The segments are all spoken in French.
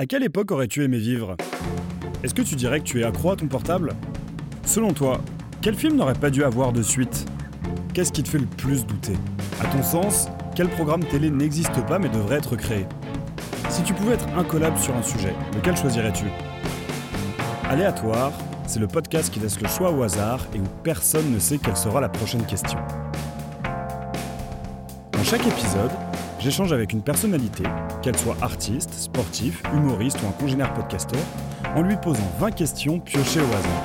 À quelle époque aurais-tu aimé vivre ? Est-ce que tu dirais que tu es accro à ton portable ? Selon toi, quel film n'aurait pas dû avoir de suite ? Qu'est-ce qui te fait le plus douter ? À ton sens, quel programme télé n'existe pas mais devrait être créé ? Si tu pouvais être incollable sur un sujet, lequel choisirais-tu ? Aléatoire, c'est le podcast qui laisse le choix au hasard et où personne ne sait quelle sera la prochaine question. Dans chaque épisode, j'échange avec une personnalité, qu'elle soit artiste, sportif, humoriste ou un congénère podcasteur, en lui posant 20 questions piochées au hasard.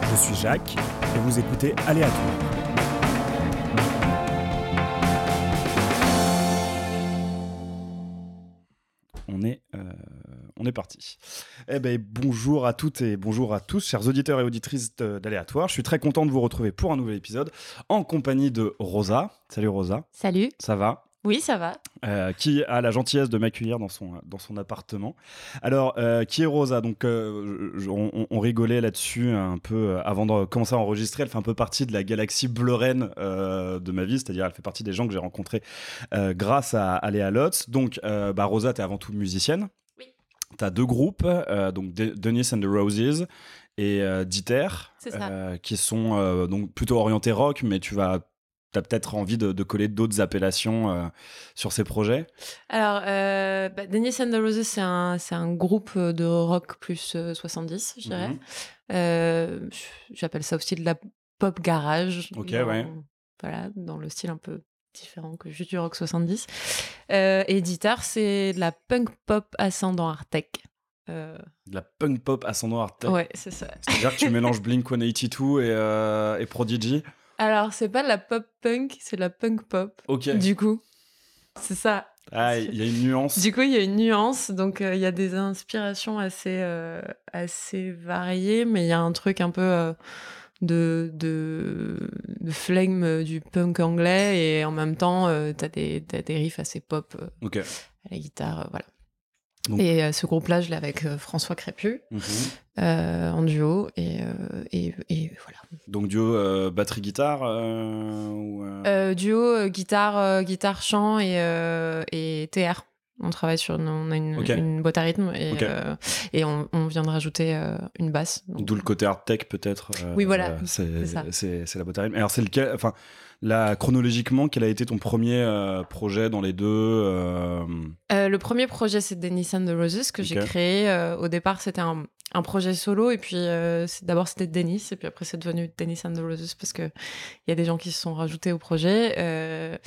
Je suis Jacques et vous écoutez Aléatoire. On est parti. Eh ben, bonjour à toutes et bonjour à tous, chers auditeurs et auditrices d'Aléatoire. Je suis très content de vous retrouver pour un nouvel épisode en compagnie de Rosa. Salut Rosa. Salut. Ça va ? Oui, ça va. Qui a la gentillesse de m'accueillir dans son appartement. Alors, qui est Rosa ? Donc, on rigolait là-dessus un peu avant de commencer à enregistrer. Elle fait un peu partie de la galaxie Bleuren de ma vie, c'est-à-dire elle fait partie des gens que j'ai rencontrés grâce à Léa Lotz. Donc, Rosa, t'es avant tout musicienne. Oui. T'as deux groupes, donc Dennis and the Roses et Dieter, qui sont donc plutôt orientés rock, mais t'as peut-être envie de coller d'autres appellations sur ces projets. Alors, Dennis and the Roses, c'est un groupe de rock plus 70, je dirais. J'appelle ça aussi de la pop garage. Ok, ouais. Voilà, dans le style un peu différent que juste du rock 70. Et Dieter, c'est de la punk pop ascendant Artec. De la punk pop ascendant Artec. Ouais, c'est ça. C'est-à-dire que tu mélanges Blink-182 et Prodigy. Alors, c'est pas de la pop punk, c'est de la punk pop. Ok. Du coup, c'est ça. Ah, il y a une nuance. Du coup, il y a une nuance. Donc, il y a des inspirations assez variées, mais il y a un truc un peu de flegme du punk anglais et en même temps, t'as des riffs assez pop Ok. à la guitare, voilà. Donc... Et ce groupe-là, je l'ai avec François Crépu en duo et voilà. Donc duo batterie-guitare duo guitare chant et TR. On travaille sur on a une boîte à rythme et on vient de rajouter une basse. D'où le côté art tech peut-être. Oui, voilà. C'est la boîte à rythme. Alors c'est lequel, enfin là chronologiquement, quel a été ton premier projet dans les deux Le premier projet, c'est Dennis and the Roses que j'ai créé. Au départ, c'était un projet solo et puis d'abord c'était Dennis et puis après c'est devenu Dennis and the Roses parce que il y a des gens qui se sont rajoutés au projet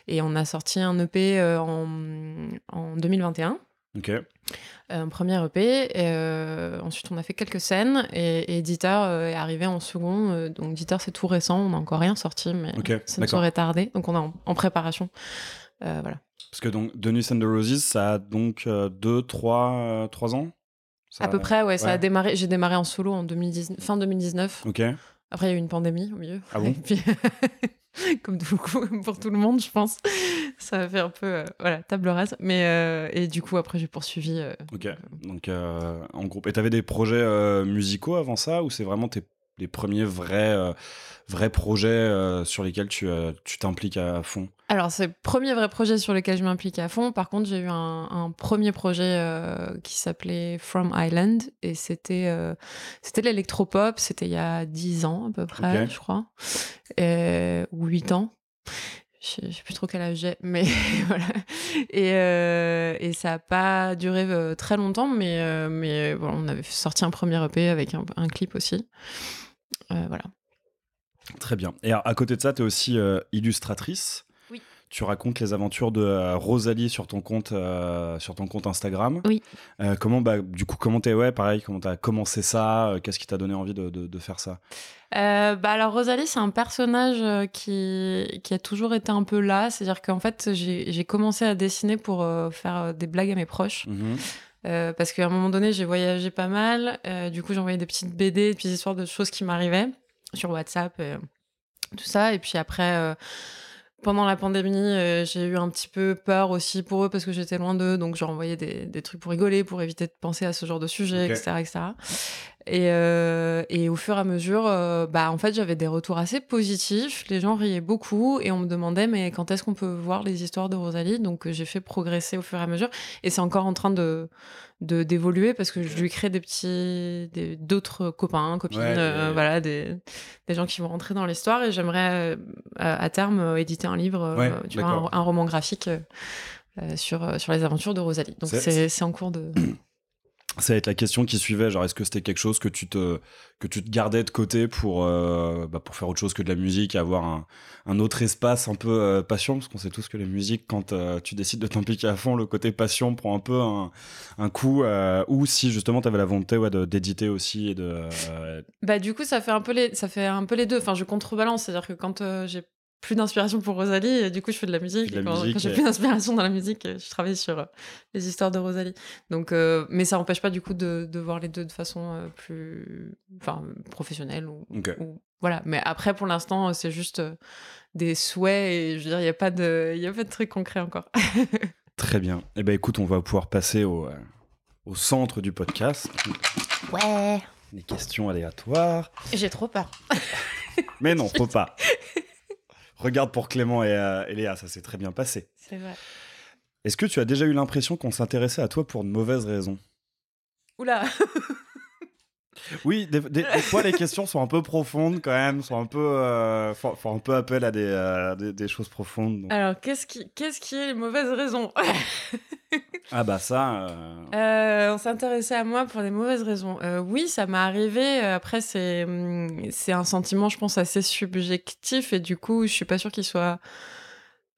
et on a sorti un EP en 2021. Ok. Un premier EP ensuite on a fait quelques scènes et Dieter est arrivé en second, donc Dieter c'est tout récent, on n'a encore rien sorti mais ça ne saurait tarder, donc on est en préparation, voilà. Parce que donc Dennis and the Roses ça a donc 3 ans à peu près, ouais. Ça a démarré. J'ai démarré en solo en fin 2019. Ok. Après, il y a eu une pandémie au milieu. Ah bon ? Et puis, comme pour tout le monde, je pense, ça a fait un peu, table rase. Mais et du coup, après, j'ai poursuivi. Ok. Donc en groupe. Et t'avais des projets musicaux avant ça, ou c'est vraiment les premiers vrais projets sur lesquels tu t'impliques à fond ? Alors, c'est le premier vrai projet sur lequel je m'implique à fond. Par contre, j'ai eu un premier projet qui s'appelait From Island. Et c'était l'électropop. C'était il y a 10 ans à peu près, je crois. Ou 8 ans. Je sais plus trop quel âge j'ai, mais voilà. Et ça n'a pas duré très longtemps, mais bon, on avait sorti un premier EP avec un clip aussi. Voilà. Très bien. Et à côté de ça, tu es aussi illustratrice. Oui. Tu racontes les aventures de Rosalie sur ton compte Instagram. Oui. Comment t'as commencé ça ? Qu'est-ce qui t'a donné envie de faire ça ? Alors Rosalie, c'est un personnage qui a toujours été un peu là. C'est-à-dire qu'en fait, j'ai commencé à dessiner pour faire des blagues à mes proches. Parce qu'à un moment donné, j'ai voyagé pas mal. Du coup, j'envoyais des petites BD, des petites histoires de choses qui m'arrivaient sur WhatsApp, tout ça. Et puis après... pendant la pandémie, j'ai eu un petit peu peur aussi pour eux parce que j'étais loin d'eux, donc j'ai envoyé des trucs pour rigoler, pour éviter de penser à ce genre de sujet, etc., etc. Et au fur et à mesure, en fait, j'avais des retours assez positifs. Les gens riaient beaucoup et on me demandait mais quand est-ce qu'on peut voir les histoires de Rosalie? Donc j'ai fait progresser au fur et à mesure et c'est encore en train d'évoluer parce que je lui crée d'autres copains, copines, voilà, des gens qui vont rentrer dans l'histoire et j'aimerais à terme éditer un livre, tu vois, un roman graphique sur les aventures de Rosalie. Donc c'est en cours de... Ça va être la question qui suivait, genre est-ce que c'était quelque chose que tu te gardais de côté pour faire autre chose que de la musique et avoir un autre espace un peu passion, parce qu'on sait tous que les musiques, quand tu décides de t'impliquer à fond, le côté passion prend un peu un coup, ou si justement tu avais la volonté d'éditer aussi et de... Du coup ça fait un peu les deux, enfin je contrebalance, c'est-à-dire que quand j'ai plus d'inspiration pour Rosalie, et du coup je fais de la musique, quand j'ai plus d'inspiration dans la musique, je travaille sur les histoires de Rosalie. Donc, mais ça n'empêche pas du coup de voir les deux de façon plus professionnelle ou voilà. Mais après pour l'instant c'est juste des souhaits et je veux dire il n'y a pas de truc concret encore. Très bien. Eh ben écoute, on va pouvoir passer au centre du podcast. Ouais. Les questions aléatoires. J'ai trop peur. Mais non, faut pas. Regarde pour Clément et Léa, ça s'est très bien passé. C'est vrai. Est-ce que tu as déjà eu l'impression qu'on s'intéressait à toi pour de mauvaises raisons? Oula. Oui, des fois les questions sont un peu profondes quand même, sont un peu, font un peu appel à des choses profondes. Donc. Alors, qu'est-ce qui est les mauvaises raisons? Ah bah ça... on s'intéressait à moi pour des mauvaises raisons. Oui, ça m'est arrivé. Après, c'est un sentiment, je pense, assez subjectif et du coup, je suis pas sûre qu'il soit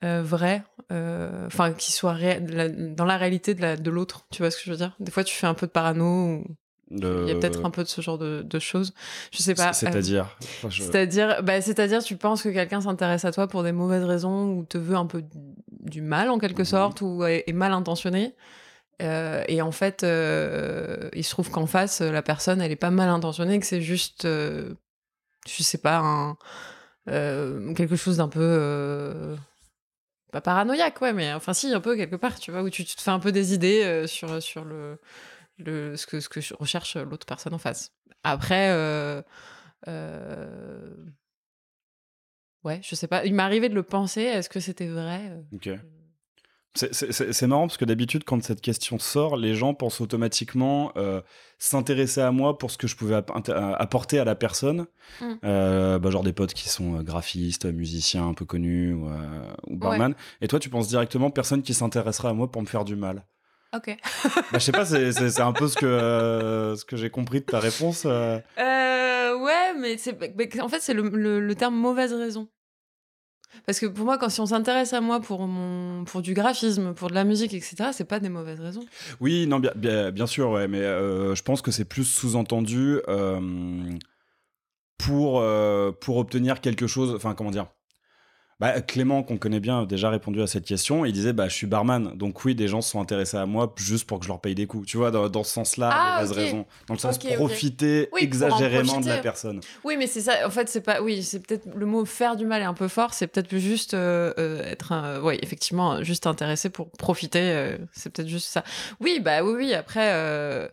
vrai. Enfin, qu'il soit dans la réalité de l'autre. Tu vois ce que je veux dire? Des fois, tu fais un peu de parano. Il y a peut-être un peu de ce genre de choses. Je sais pas. C'est-à-dire C'est-à-dire, tu penses que quelqu'un s'intéresse à toi pour des mauvaises raisons ou te veut un peu du mal en quelque sorte ou est mal intentionné. Et en fait, il se trouve qu'en face, la personne, elle est pas mal intentionnée, que c'est juste, je sais pas, quelque chose d'un peu pas paranoïaque, ouais, mais enfin si, un peu quelque part, tu vois, où tu te fais un peu des idées sur ce que recherche l'autre personne en face. Après, ouais, je sais pas. Il m'est arrivé de le penser. Est-ce que c'était vrai? Ok. C'est marrant parce que d'habitude, quand cette question sort, les gens pensent automatiquement s'intéresser à moi pour ce que je pouvais apporter à la personne. Genre des potes qui sont graphistes, musiciens un peu connus ou barman. Ouais. Et toi, tu penses directement personne qui s'intéressera à moi pour me faire du mal. Ok. Je sais pas, c'est un peu ce que j'ai compris de ta réponse. Ouais, mais en fait, c'est le terme mauvaise raison. Parce que pour moi, si on s'intéresse à moi pour du graphisme, pour de la musique, etc., c'est pas des mauvaises raisons. Oui, non, bien sûr, ouais, mais je pense que c'est plus sous-entendu pour obtenir quelque chose. Enfin, comment dire? Clément, qu'on connaît bien, a déjà répondu à cette question. Il disait, je suis barman, donc oui, des gens se sont intéressés à moi juste pour que je leur paye des coups. Tu vois, dans ce sens-là, mauvaise raison. Dans le sens profiter exagérément de la personne. Oui, mais c'est ça. En fait, c'est pas. Oui, c'est peut-être le mot faire du mal est un peu fort. C'est peut-être juste être, oui, effectivement, juste intéressé pour profiter. C'est peut-être juste ça. Oui, oui. Après.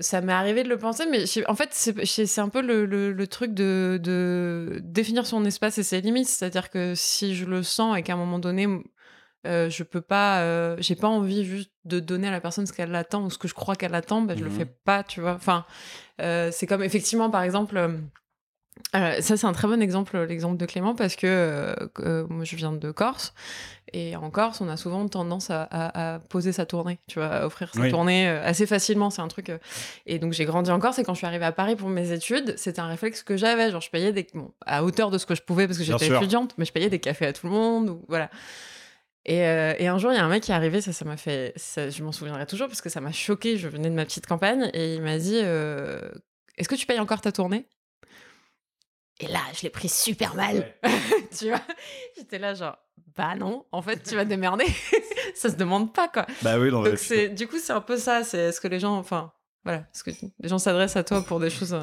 Ça m'est arrivé de le penser, mais en fait, c'est un peu le truc de définir son espace et ses limites. C'est-à-dire que si je le sens et qu'à un moment donné, je peux pas, j'ai pas envie juste de donner à la personne ce qu'elle attend ou ce que je crois qu'elle attend, je le fais pas, tu vois. Enfin, c'est comme effectivement, par exemple. Ça, c'est un très bon exemple, l'exemple de Clément, parce que moi, je viens de Corse. Et en Corse, on a souvent tendance à poser sa tournée, tu vois, à offrir sa tournée assez facilement. C'est un truc. Et donc, j'ai grandi en Corse. Et quand je suis arrivée à Paris pour mes études, c'était un réflexe que j'avais. Genre, je payais à hauteur de ce que je pouvais parce que j'étais étudiante, mais je payais des cafés à tout le monde. Voilà. Et un jour, il y a un mec qui est arrivé. Ça m'a fait. Je m'en souviendrai toujours parce que ça m'a choquée. Je venais de ma petite campagne et il m'a dit est-ce que tu payes encore ta tournée? Et là, je l'ai pris super mal. Ouais. Tu vois, j'étais là genre, non, en fait, tu vas te démerder. Ça se demande pas, quoi. Oui, non, donc, du coup, c'est un peu ça. C'est est-ce que les gens, enfin, voilà, est-ce que les gens s'adressent à toi pour des choses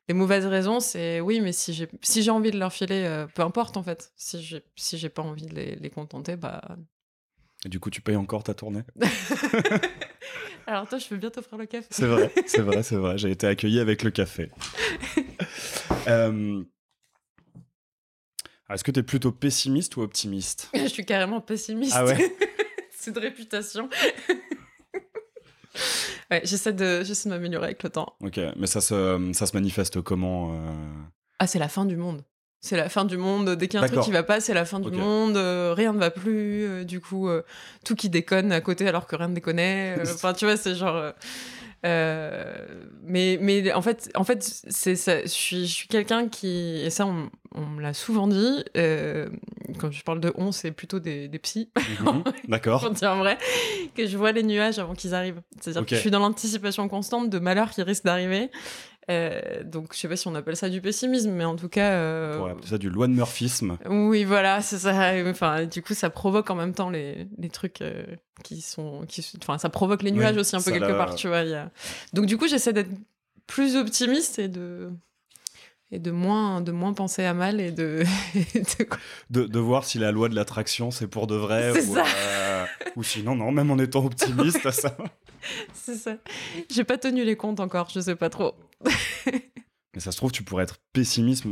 Les mauvaises raisons, c'est oui, mais si j'ai envie de leur filer, peu importe en fait. Si j'ai pas envie de les contenter, bah. Et du coup, tu payes encore ta tournée? Alors toi, je peux bien t'offrir le café. C'est vrai, c'est vrai, c'est vrai. J'ai été accueilli avec le café. Est-ce que tu es plutôt pessimiste ou optimiste? Je suis carrément pessimiste. Ah ouais? C'est de réputation. Ouais, j'essaie de m'améliorer avec le temps. Ok, mais ça se manifeste comment Ah, c'est la fin du monde. C'est la fin du monde. Dès qu'il y a un truc D'accord. qui va pas, c'est la fin du Ok. monde. Rien ne va plus. Du coup, tout qui déconne à côté alors que rien ne déconnait. Enfin, tu vois, c'est genre. Mais en fait, c'est ça. Je suis quelqu'un qui, et ça, on me l'a souvent dit. Quand je parle de on, c'est plutôt des psys. D'accord. Pour dire vrai, que je vois les nuages avant qu'ils arrivent. C'est-à-dire Ok. que je suis dans l'anticipation constante de malheurs qui risquent d'arriver. Donc, je sais pas si on appelle ça du pessimisme, mais en tout cas. On pourrait appeler ça du loi de Murphisme. Oui, voilà, c'est ça. Enfin, du coup, ça provoque en même temps les trucs enfin, ça provoque les nuages aussi un peu quelque part, tu vois. Donc, du coup, j'essaie d'être plus optimiste et de moins penser à mal et de voir si la loi de l'attraction c'est pour de vrai C'est ça. Ou sinon non, même en étant optimiste ça. C'est ça. J'ai pas tenu les comptes encore, je sais pas trop. Mais ça se trouve tu pourrais être pessimiste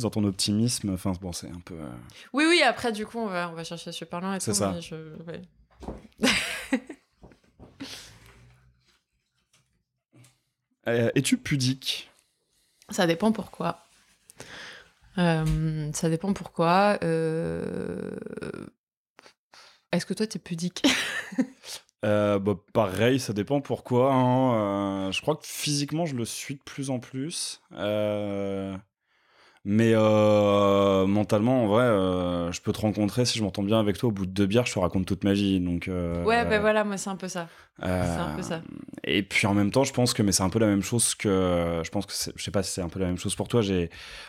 dans ton optimisme. Enfin bon, c'est un peu. Oui. Après, du coup, on va chercher super loin et C'est tout. ça. Mais Es-tu pudique? ça dépend pourquoi. Ça dépend pourquoi. Est-ce que toi, t'es pudique? Bah, pareil, ça dépend pourquoi. Hein. Je crois que physiquement, je le suis de plus en plus. Mais mentalement, en vrai, je peux te rencontrer si je m'entends bien avec toi. Au bout de 2 bières, je te raconte toute ma vie. Donc, Ouais, ben voilà, moi, c'est un peu ça. C'est euh, un peu ça. et puis en même temps, je pense que mais c'est un peu la même chose que. Je pense que je sais pas si c'est un peu la même chose pour toi.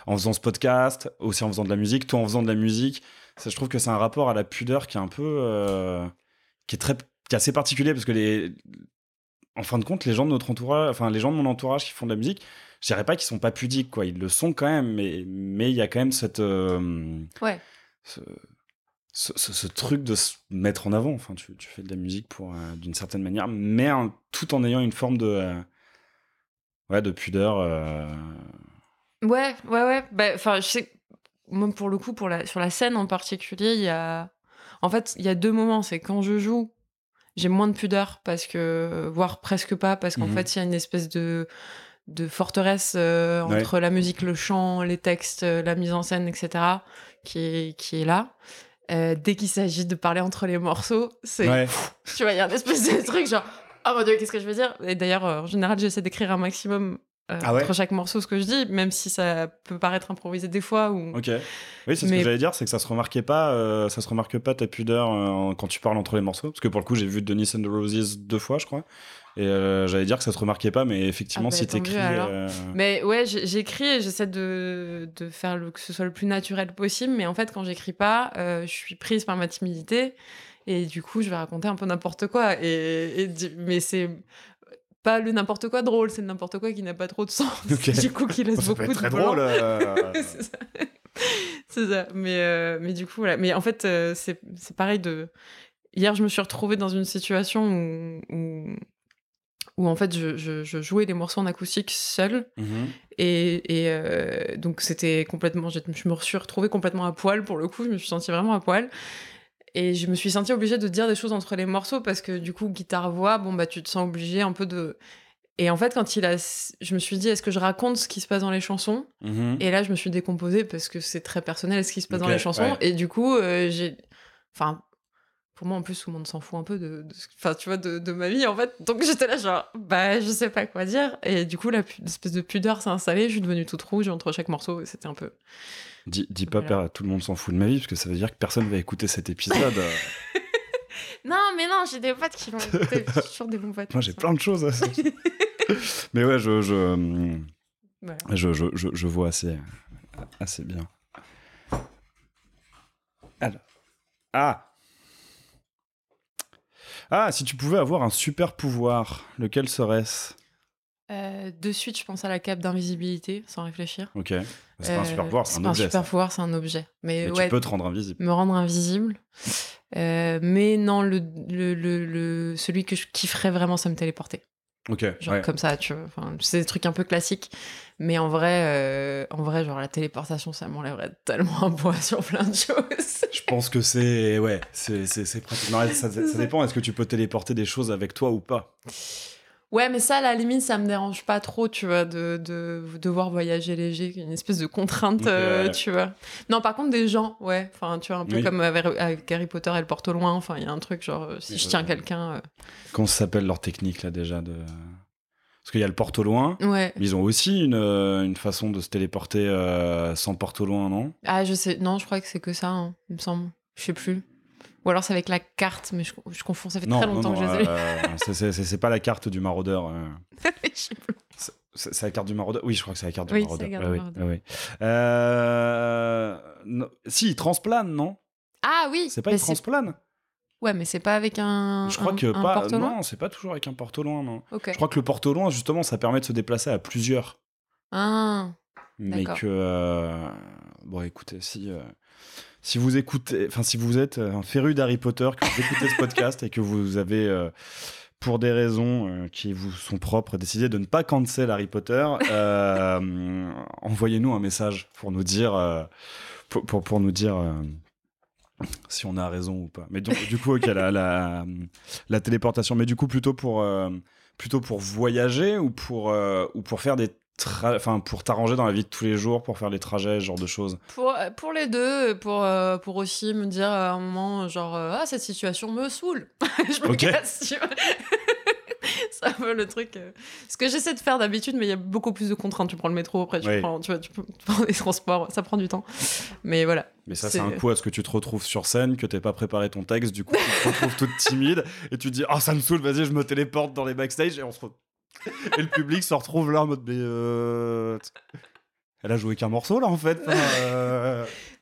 En faisant ce podcast, aussi en faisant de la musique, toi en faisant de la musique, je trouve que c'est un rapport à la pudeur qui est un peu. Qui est assez particulier parce que en fin de compte, les gens de notre entourage, enfin les gens de mon entourage qui font de la musique, je dirais pas qu'ils sont pas pudiques, quoi. Ils le sont quand même, mais il y a quand même Ouais. ce truc de se mettre en avant. Enfin, tu fais de la musique pour d'une certaine manière, mais tout en ayant une forme de pudeur. Ouais. Bah, enfin, je sais, moi, pour le coup, sur la scène en particulier, en fait, il y a 2 moments. C'est quand je joue, j'ai moins de pudeur voire presque pas, parce qu'en Mhm. fait, il y a une espèce de forteresse entre la musique, le chant, les textes, la mise en scène, etc., qui est là. Dès qu'il s'agit de parler entre les morceaux, Ouais. tu vois, il y a un espèce de truc genre, oh mon dieu, qu'est-ce que je veux dire? Et d'ailleurs, en général, j'essaie d'écrire un maximum Ah ouais. entre chaque morceau ce que je dis, même si ça peut paraître improvisé des fois. Ok. Oui, c'est ce que Mais j'allais dire, c'est que ça se remarque pas ta pudeur quand tu parles entre les morceaux. Parce que pour le coup, j'ai vu Dennis and the Roses 2 fois, je crois. Et j'allais dire que ça se remarquait pas, mais effectivement, bah, si tant mieux, t'écris. alors. Mais ouais, j'écris et j'essaie de faire que ce soit le plus naturel possible. Mais en fait, quand j'écris pas, je suis prise par ma timidité. Et du coup, je vais raconter un peu n'importe quoi. Mais c'est pas le n'importe quoi drôle, c'est le n'importe quoi qui n'a pas trop de sens. Ok. Du coup, qui laisse Ça peut beaucoup être très de blanc. drôle. C'est ça. C'est ça. Mais du coup, voilà. Mais en fait, c'est pareil Hier, je me suis retrouvée dans une situation où en fait, je jouais des morceaux en acoustique seule. Mhm. Donc, c'était complètement. Je me suis retrouvée complètement à poil pour le coup. Je me suis sentie vraiment à poil. Et je me suis sentie obligée de dire des choses entre les morceaux parce que du coup, guitare-voix, bon, bah, tu te sens obligée un peu de. Et en fait, je me suis dit, est-ce que je raconte ce qui se passe dans les chansons? Mhm. Et là, je me suis décomposée parce que c'est très personnel ce qui se passe Ok, dans les chansons. ouais. Et du coup, enfin, pour moi, en plus, tout le monde s'en fout un peu enfin, tu vois, de ma vie, en fait. Donc, j'étais là, genre, bah, je sais pas quoi dire. Et du coup, l'espèce de pudeur s'est installée. Je suis devenue toute rouge entre chaque morceau. Et c'était un peu. Dis pas, Voilà. tout le monde s'en fout de ma vie, parce que ça veut dire que personne va écouter cet épisode. Non, mais non, j'ai des potes qui vont écouter. J'ai toujours des bons potes. Moi, j'ai plein de choses à Mais ouais, Voilà. je vois assez bien. Alors. Ah, si tu pouvais avoir un super pouvoir, lequel serait-ce? De suite, je pense à la cape d'invisibilité, sans réfléchir. Ok. C'est pas un super pouvoir, c'est un objet. C'est pas un super pouvoir, c'est un objet. Mais tu ouais, peux te rendre invisible. me rendre invisible. Mais non, celui que je kifferais vraiment, c'est me téléporter. Ok. Genre comme ça, tu vois. Enfin, c'est des trucs un peu classiques. Mais en vrai, genre la téléportation, ça m'enlèverait tellement un poids sur plein de choses. Je pense que c'est pratique. Non, ça dépend. Est-ce que tu peux téléporter des choses avec toi ou pas? Ouais, mais ça, à la limite, ça me dérange pas trop, tu vois, de devoir voyager léger, une espèce de contrainte, tu vois. Non, par contre, des gens, ouais, enfin, tu vois, un peu comme avec Harry Potter et le porte au loin, enfin, il y a un truc, genre, si je tiens quelqu'un... Comment ça s'appelle leur technique, là, déjà de... Parce qu'il y a le porte au loin, ouais. Mais ils ont aussi une façon de se téléporter sans porte au loin, non? Ah, je sais, non, je crois que c'est que ça, hein, il me semble, je sais plus. Ou alors c'est avec la carte, mais je confonds, ça fait très longtemps que je les ai. C'est pas la carte du maraudeur. Je sais plus. C'est la carte du maraudeur. Oui, je crois que c'est la carte du maraudeur. C'est la carte du maraudeur. Non, si, il transplane, non? Ah oui. C'est pas il transplane? Ouais, mais c'est pas avec un. Je crois que un pas. porte au loin. Non, c'est pas toujours avec un porte au loin, non. Okay. Je crois que le porte au loin, justement, ça permet de se déplacer à plusieurs. Ah. Mais que bon, écoutez, si vous écoutez, enfin si vous êtes un féru d'Harry Potter, que vous écoutez ce podcast et que vous avez pour des raisons qui vous sont propres décidé de ne pas cancel Harry Potter, envoyez-nous un message pour nous dire pour nous dire si on a raison ou pas. Mais donc, du coup, ok, la téléportation, mais du coup plutôt pour voyager ou pour faire des pour t'arranger dans la vie de tous les jours, pour faire les trajets, ce genre de choses. Pour les deux, pour aussi me dire à un moment, genre, ah, cette situation me saoule. Je me casse, tu vois. C'est un peu le truc. Ce que j'essaie de faire d'habitude, mais il y a beaucoup plus de contraintes. Tu prends le métro, après tu prends les transports, ça prend du temps. Mais voilà. Mais ça, c'est un coup à ce que tu te retrouves sur scène, que t'aies pas préparé ton texte, du coup, tu te retrouves toute timide, et tu te dis, ah, ça me saoule, vas-y, je me téléporte dans les backstage, et et le public se retrouve là en mode, elle a joué qu'un morceau là en fait.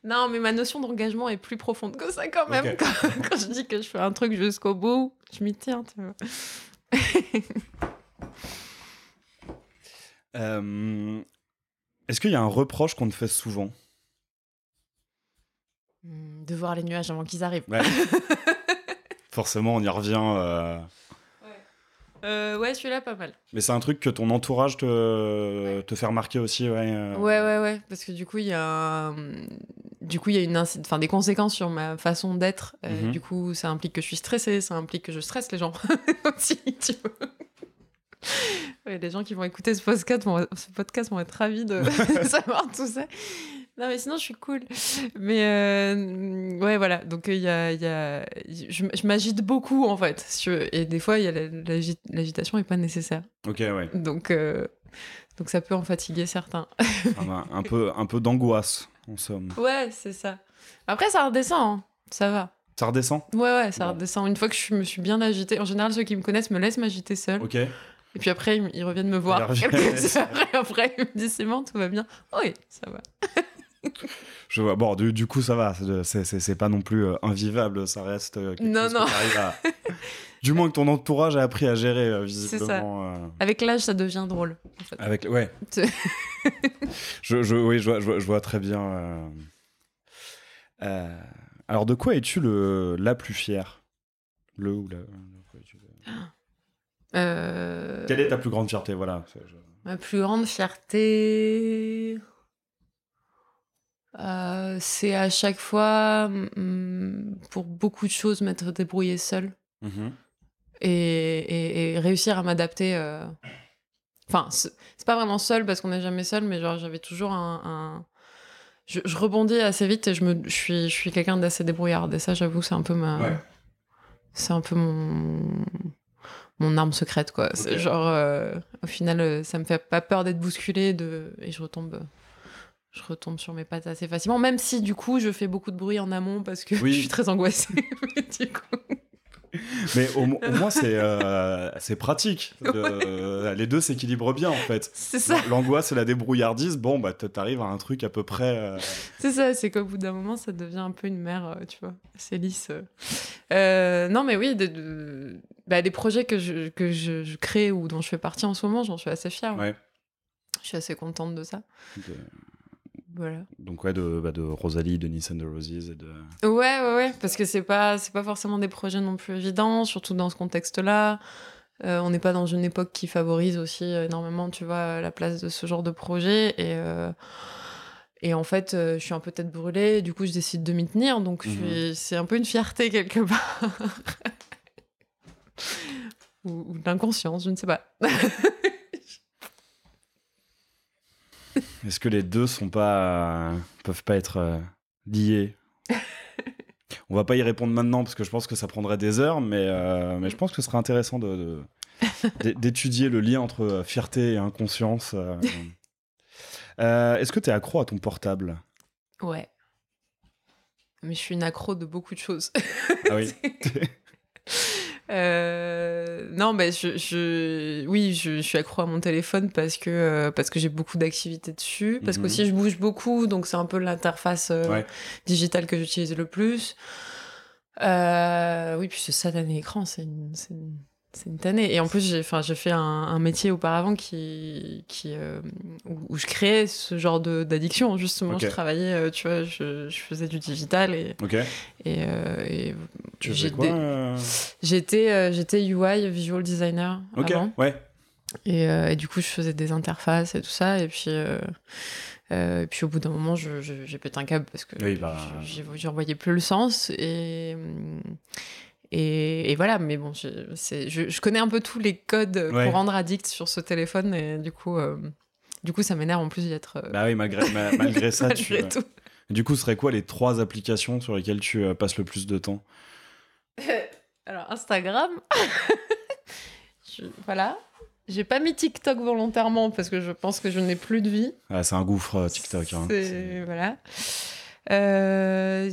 Non, mais ma notion d'engagement est plus profonde que ça quand même. Okay. Quand je dis que je fais un truc jusqu'au bout, je m'y tiens, tu vois. Est-ce qu'il y a un reproche qu'on te fait souvent? De voir les nuages avant qu'ils arrivent. Ouais. Forcément, on y revient. Ouais, celui-là, pas mal. Mais c'est un truc que ton entourage te fait remarquer aussi, ouais. Ouais, parce que du coup, il y a des conséquences sur ma façon d'être. Du coup, ça implique que je suis stressée, ça implique que je stresse les gens aussi, tu vois. Ouais, les gens qui vont écouter ce podcast vont être ravis de savoir tout ça. Non, mais sinon, je suis cool. Mais ouais, voilà. Donc, je m'agite beaucoup, en fait. Et des fois, l'agitation n'est pas nécessaire. Ok, ouais. Donc, ça peut en fatiguer certains. un peu d'angoisse, en somme. Ouais, c'est ça. Après, ça redescend. Hein. Ça va. Ça redescend? Ouais, ça redescend. Une fois que je me suis bien agitée, en général, ceux qui me connaissent me laissent m'agiter seule. Ok. Et puis après, ils reviennent me voir. Quelques heures après, ils me disent, c'est bon, tout va bien. Oui, ça va. Je vois. Bon, du coup, ça va. C'est pas non plus invivable. Ça reste quelque chose qui arrive à... Du moins que ton entourage a appris à gérer, visiblement. C'est ça. Avec l'âge, ça devient drôle. En fait. Ouais. Je vois très bien. Alors, de quoi es-tu la plus fière? Le ou la... Quelle est ta plus grande fierté? Voilà. Ma plus grande fierté... c'est à chaque fois, pour beaucoup de choses, m'être débrouillée seule. Et réussir à m'adapter. Enfin, c'est pas vraiment seule parce qu'on n'est jamais seul, mais genre j'avais toujours je rebondis assez vite et je suis quelqu'un d'assez débrouillard. Et ça, j'avoue, c'est un peu c'est un peu mon arme secrète, quoi. Okay. C'est genre, au final, ça me fait pas peur d'être bousculée et je retombe sur mes pattes assez facilement, même si du coup je fais beaucoup de bruit en amont parce que je suis très angoissée. Du coup. Mais au moins c'est pratique. Les deux s'équilibrent bien en fait. C'est ça. L'angoisse et la débrouillardise, bon bah t'arrives à un truc à peu près. C'est ça, c'est qu'au bout d'un moment ça devient un peu une mer, tu vois, c'est lisse. Non mais oui, des projets que je crée ou dont je fais partie en ce moment, j'en suis assez fière. Ouais. Je suis assez contente de ça. Voilà. Donc de Rosalie, de Nissan de Roses et de... Ouais, parce que c'est pas forcément des projets non plus évidents, surtout dans ce contexte-là. On n'est pas dans une époque qui favorise aussi énormément, tu vois, la place de ce genre de projet. Et en fait, je suis un peu tête brûlée, du coup, je décide de m'y tenir. Donc, c'est un peu une fierté quelque part. ou de l'inconscience, je ne sais pas. Est-ce que les deux peuvent pas être liés? On va pas y répondre maintenant parce que je pense que ça prendrait des heures, mais je pense que ce serait intéressant d'étudier le lien entre fierté et inconscience. Est-ce que tu es accro à ton portable? Ouais. Mais je suis une accro de beaucoup de choses. Ah oui. Non, mais oui, je suis accro à mon téléphone parce que j'ai beaucoup d'activités dessus, parce qu'aussi je bouge beaucoup, donc c'est un peu l'interface digitale que j'utilise le plus. Oui, puis ce satané écran, c'est une tannée. Et en plus, j'ai fait un métier auparavant où je créais ce genre d'addiction. Justement, je travaillais, tu vois, je faisais du digital et tu faisais quoi j'étais UI, visual designer avant. Ouais. Et du coup, je faisais des interfaces et tout ça. Et puis au bout d'un moment, j'ai pété un câble parce que j'y revoyais plus le sens. Et voilà, mais bon, je connais un peu tous les codes pour rendre addict sur ce téléphone. Et du coup, ça m'énerve en plus d'y être... Bah oui, malgré ça, malgré tout. Du coup, ce serait quoi les 3 applications sur lesquelles tu passes le plus de temps? Alors, Instagram. Voilà. J'ai pas mis TikTok volontairement parce que je pense que je n'ai plus de vie. Ah, c'est un gouffre, TikTok. Voilà.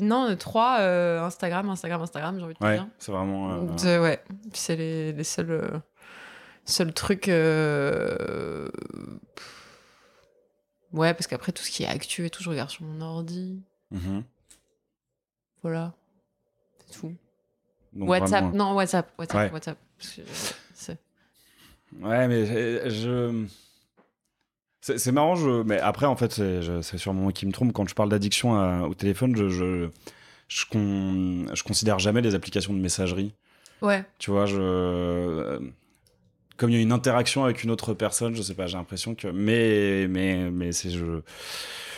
Non, 3, Instagram, j'ai envie de te dire. C'est vraiment... Ouais, c'est les seuls trucs... Ouais, parce qu'après, tout ce qui est actu et tout, je regarde sur mon ordi. Voilà. C'est tout. Donc WhatsApp, vraiment... non, WhatsApp. Parce que, ouais, mais c'est marrant, mais après, en fait, c'est sûrement moi qui me trompe. Quand je parle d'addiction au téléphone, je considère jamais les applications de messagerie. Ouais. Tu vois, comme il y a une interaction avec une autre personne, je sais pas, j'ai l'impression que... Mais c'est...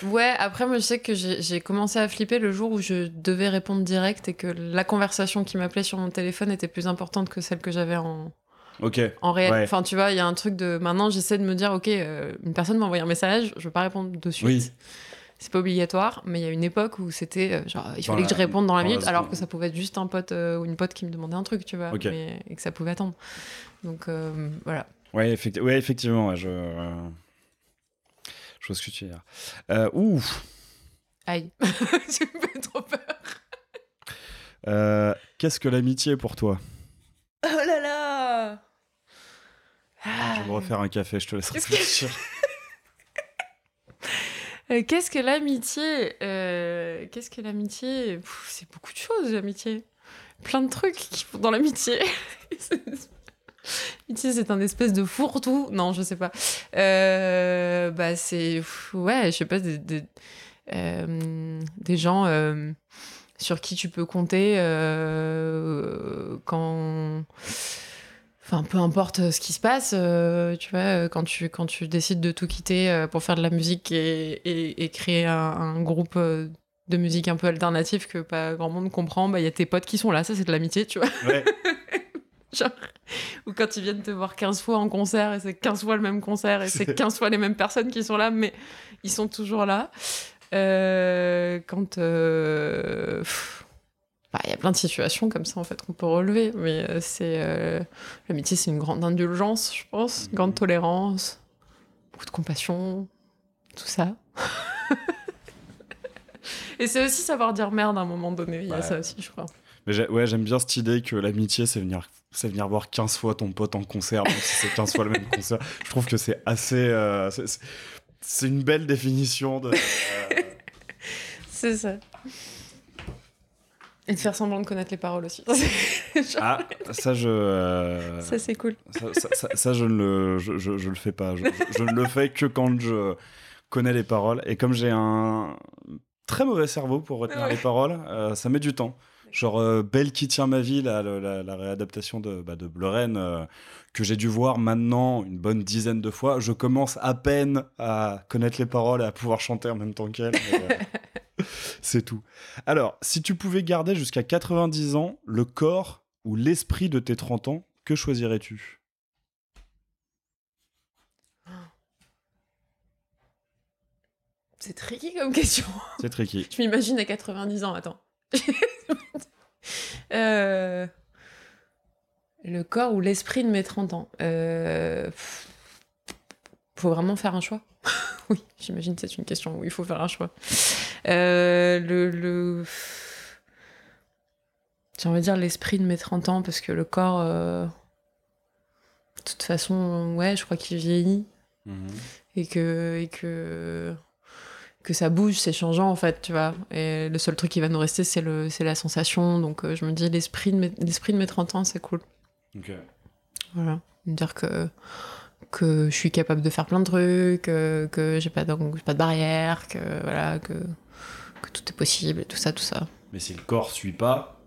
Ouais, après, moi, je sais que j'ai commencé à flipper le jour où je devais répondre direct et que la conversation qui m'appelait sur mon téléphone était plus importante que celle que j'avais en réel. Ouais. Enfin, tu vois, il y a un truc de... Maintenant, j'essaie de me dire, OK, une personne m'a envoyé un message, je veux pas répondre de suite. Oui. C'est pas obligatoire, mais il y a une époque où c'était genre, il fallait que je réponde dans la minute, alors que ça pouvait être juste un pote ou une pote qui me demandait un truc, tu vois, et que ça pouvait attendre. Donc, voilà. Ouais, effectivement, je vois ce que tu veux dire. Ouf. Aïe, j'ai fait trop peur. Qu'est-ce que l'amitié pour toi? Oh là là. Je vais me refaire un café, je te laisse réfléchir. Qu'est-ce que l'amitié Qu'est-ce que l'amitié? C'est beaucoup de choses, l'amitié. Plein de trucs qui font dans l'amitié. L'amitié, c'est un espèce de fourre-tout. Non, je sais pas. Bah, c'est... Ouais, je sais pas, des gens sur qui tu peux compter quand... Enfin, peu importe ce qui se passe, tu vois, quand tu décides de tout quitter pour faire de la musique et créer un groupe de musique un peu alternatif que pas grand monde comprend, bah, y a tes potes qui sont là, ça c'est de l'amitié, tu vois. Ouais. Genre, ou quand ils viennent te voir 15 fois en concert et c'est 15 fois le même concert et c'est 15 fois les mêmes personnes qui sont là, mais ils sont toujours là. Quand... y a plein de situations comme ça en fait qu'on peut relever, mais l'amitié, c'est une grande indulgence, je pense, une grande tolérance, beaucoup de compassion, tout ça. Et c'est aussi savoir dire merde à un moment donné, il y a ça aussi, je crois. Mais j'aime bien cette idée que l'amitié, c'est venir voir 15 fois ton pote en concert, même si c'est 15 fois le même concert. Je trouve que c'est assez... c'est une belle définition de... C'est ça. Et de faire semblant de connaître les paroles aussi. Ah, ça, Ça, c'est cool. Ça, je le fais pas. Je ne le fais que quand je connais les paroles. Et comme j'ai un très mauvais cerveau pour retenir les paroles, ça met du temps. Genre Belle qui tient ma vie, la réadaptation de Bleuren, que j'ai dû voir maintenant une bonne dizaine de fois. Je commence à peine à connaître les paroles et à pouvoir chanter en même temps qu'elle. C'est tout. Alors, si tu pouvais garder jusqu'à 90 ans le corps ou l'esprit de tes 30 ans, que choisirais-tu ? C'est tricky comme question. C'est tricky. Je m'imagine à 90 ans, attends. Le corps ou l'esprit de mes 30 ans. Faut vraiment faire un choix. Oui, j'imagine que c'est une question où il faut faire un choix. J'ai envie de dire l'esprit de mes 30 ans, parce que le corps, de toute façon, ouais, je crois qu'il vieillit. Et que ça bouge, c'est changeant en fait, tu vois. Et le seul truc qui va nous rester, c'est la sensation. Donc je me dis, l'esprit de mes 30 ans, c'est cool. Ok. Voilà. Me dire que je suis capable de faire plein de trucs, que j'ai pas de barrière, que tout est possible, tout ça. Mais si le corps suit pas...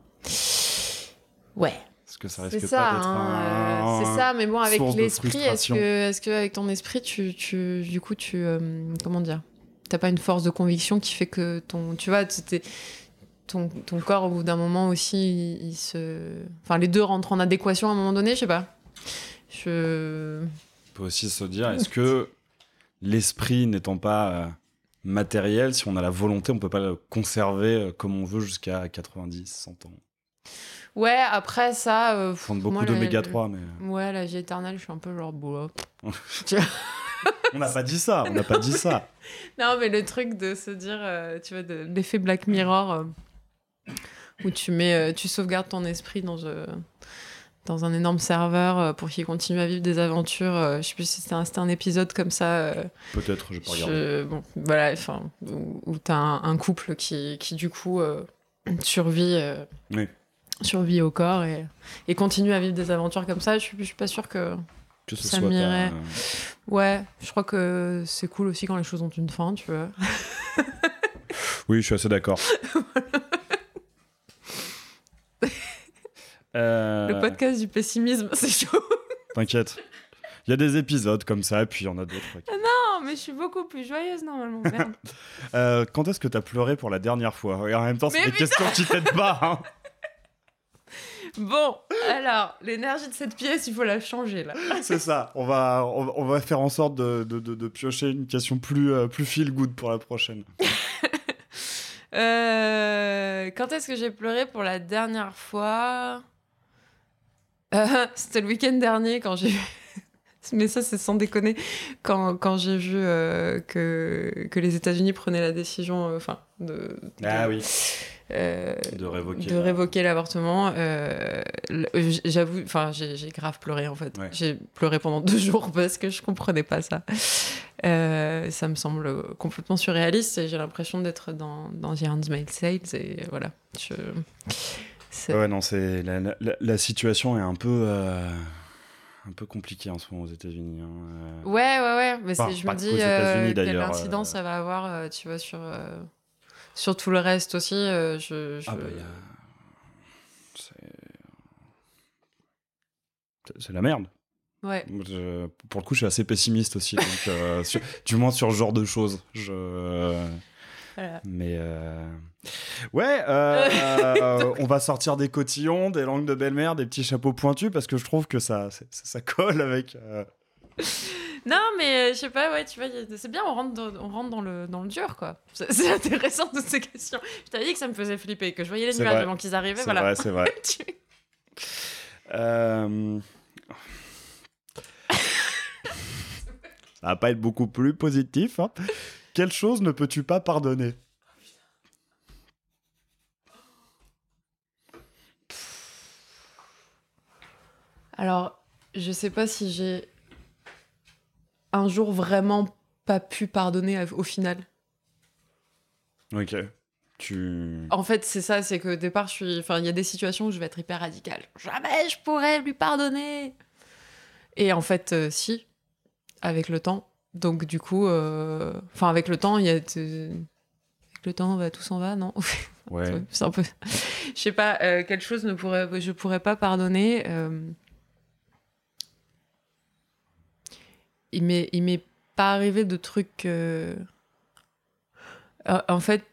Ouais. Parce que ça risque c'est ça, pas d'être c'est ça, mais bon, avec source de l'esprit, frustration. est-ce que avec ton esprit, du coup, comment dire, t'as pas une force de conviction qui fait que tu vois, ton corps, au bout d'un moment aussi, enfin, les deux rentrent en adéquation à un moment donné, je sais pas. On peut aussi se dire, est-ce que l'esprit n'étant pas matériel, si on a la volonté, on peut pas le conserver comme on veut jusqu'à 90, 100 ans. Ouais, après ça... Prendre beaucoup d'oméga 3, mais... Ouais, la vie éternelle, je suis un peu genre... Bon, On n'a pas dit ça, Non, mais le truc de se dire, tu vois, l'effet Black Mirror, où tu sauvegardes ton esprit dans un énorme serveur pour qu'il continue à vivre des aventures. Je sais plus si c'était un épisode comme ça. Peut-être, je vais pas regarder. Bon, voilà, enfin, où t'as un couple qui du coup survit au corps et continue à vivre des aventures comme ça. Je suis pas sûre que ce ça soit m'irait. Ouais, je crois que c'est cool aussi quand les choses ont une fin, tu vois. Oui, je suis assez d'accord. Le podcast du pessimisme, c'est chaud. T'inquiète. Il y a des épisodes comme ça, et puis il y en a d'autres. Non, mais je suis beaucoup plus joyeuse normalement. Merde. Quand est-ce que t'as pleuré pour la dernière fois ? Et en même temps, c'est Mais des questions qui t'aident pas. Hein. Bon, alors, l'énergie de cette pièce, il faut la changer, là. C'est ça. On va faire en sorte de piocher une question plus feel good pour la prochaine. Quand est-ce que j'ai pleuré pour la dernière fois ? C'était le week-end dernier quand j'ai... Mais ça, c'est sans déconner. Quand j'ai vu que les États-Unis prenaient la décision... Oui. De révoquer l'avortement. J'avoue, j'ai grave pleuré en fait. Ouais. J'ai pleuré pendant 2 jours parce que je comprenais pas ça. Ça me semble complètement surréaliste et j'ai l'impression d'être dans The Handmaid's Tale. Et voilà. Ouais, non, c'est la situation est un peu compliquée en ce moment aux États-Unis. Hein. Ouais. Mais je me dis quelle incidence ça va avoir, tu vois, sur tout le reste aussi. C'est la merde. Ouais. Pour le coup, je suis assez pessimiste aussi, donc, du moins sur ce genre de choses. Voilà. Mais ouais, on va sortir des cotillons, des langues de belle-mère, des petits chapeaux pointus, parce que je trouve que ça colle avec... Non, mais je sais pas, ouais, tu vois, c'est bien, on rentre dans le dur, quoi. C'est intéressant, toutes ces questions. Je t'avais dit que ça me faisait flipper, que je voyais les nuages avant qu'ils arrivaient, voilà. C'est vrai. Ça va pas être beaucoup plus positif. Hein. Quelle chose ne peux-tu pas pardonner ? Alors, je sais pas si j'ai un jour vraiment pas pu pardonner au final. Ok. En fait, c'est ça, c'est qu'au départ, il y a des situations où je vais être hyper radicale. Jamais je pourrais lui pardonner. Et en fait, si, avec le temps. Donc du coup, avec le temps, avec le temps, tout s'en va, non? Ouais. C'est un peu, je sais pas, quelque chose je pourrais pas pardonner. Il m'est pas arrivé de trucs. En fait,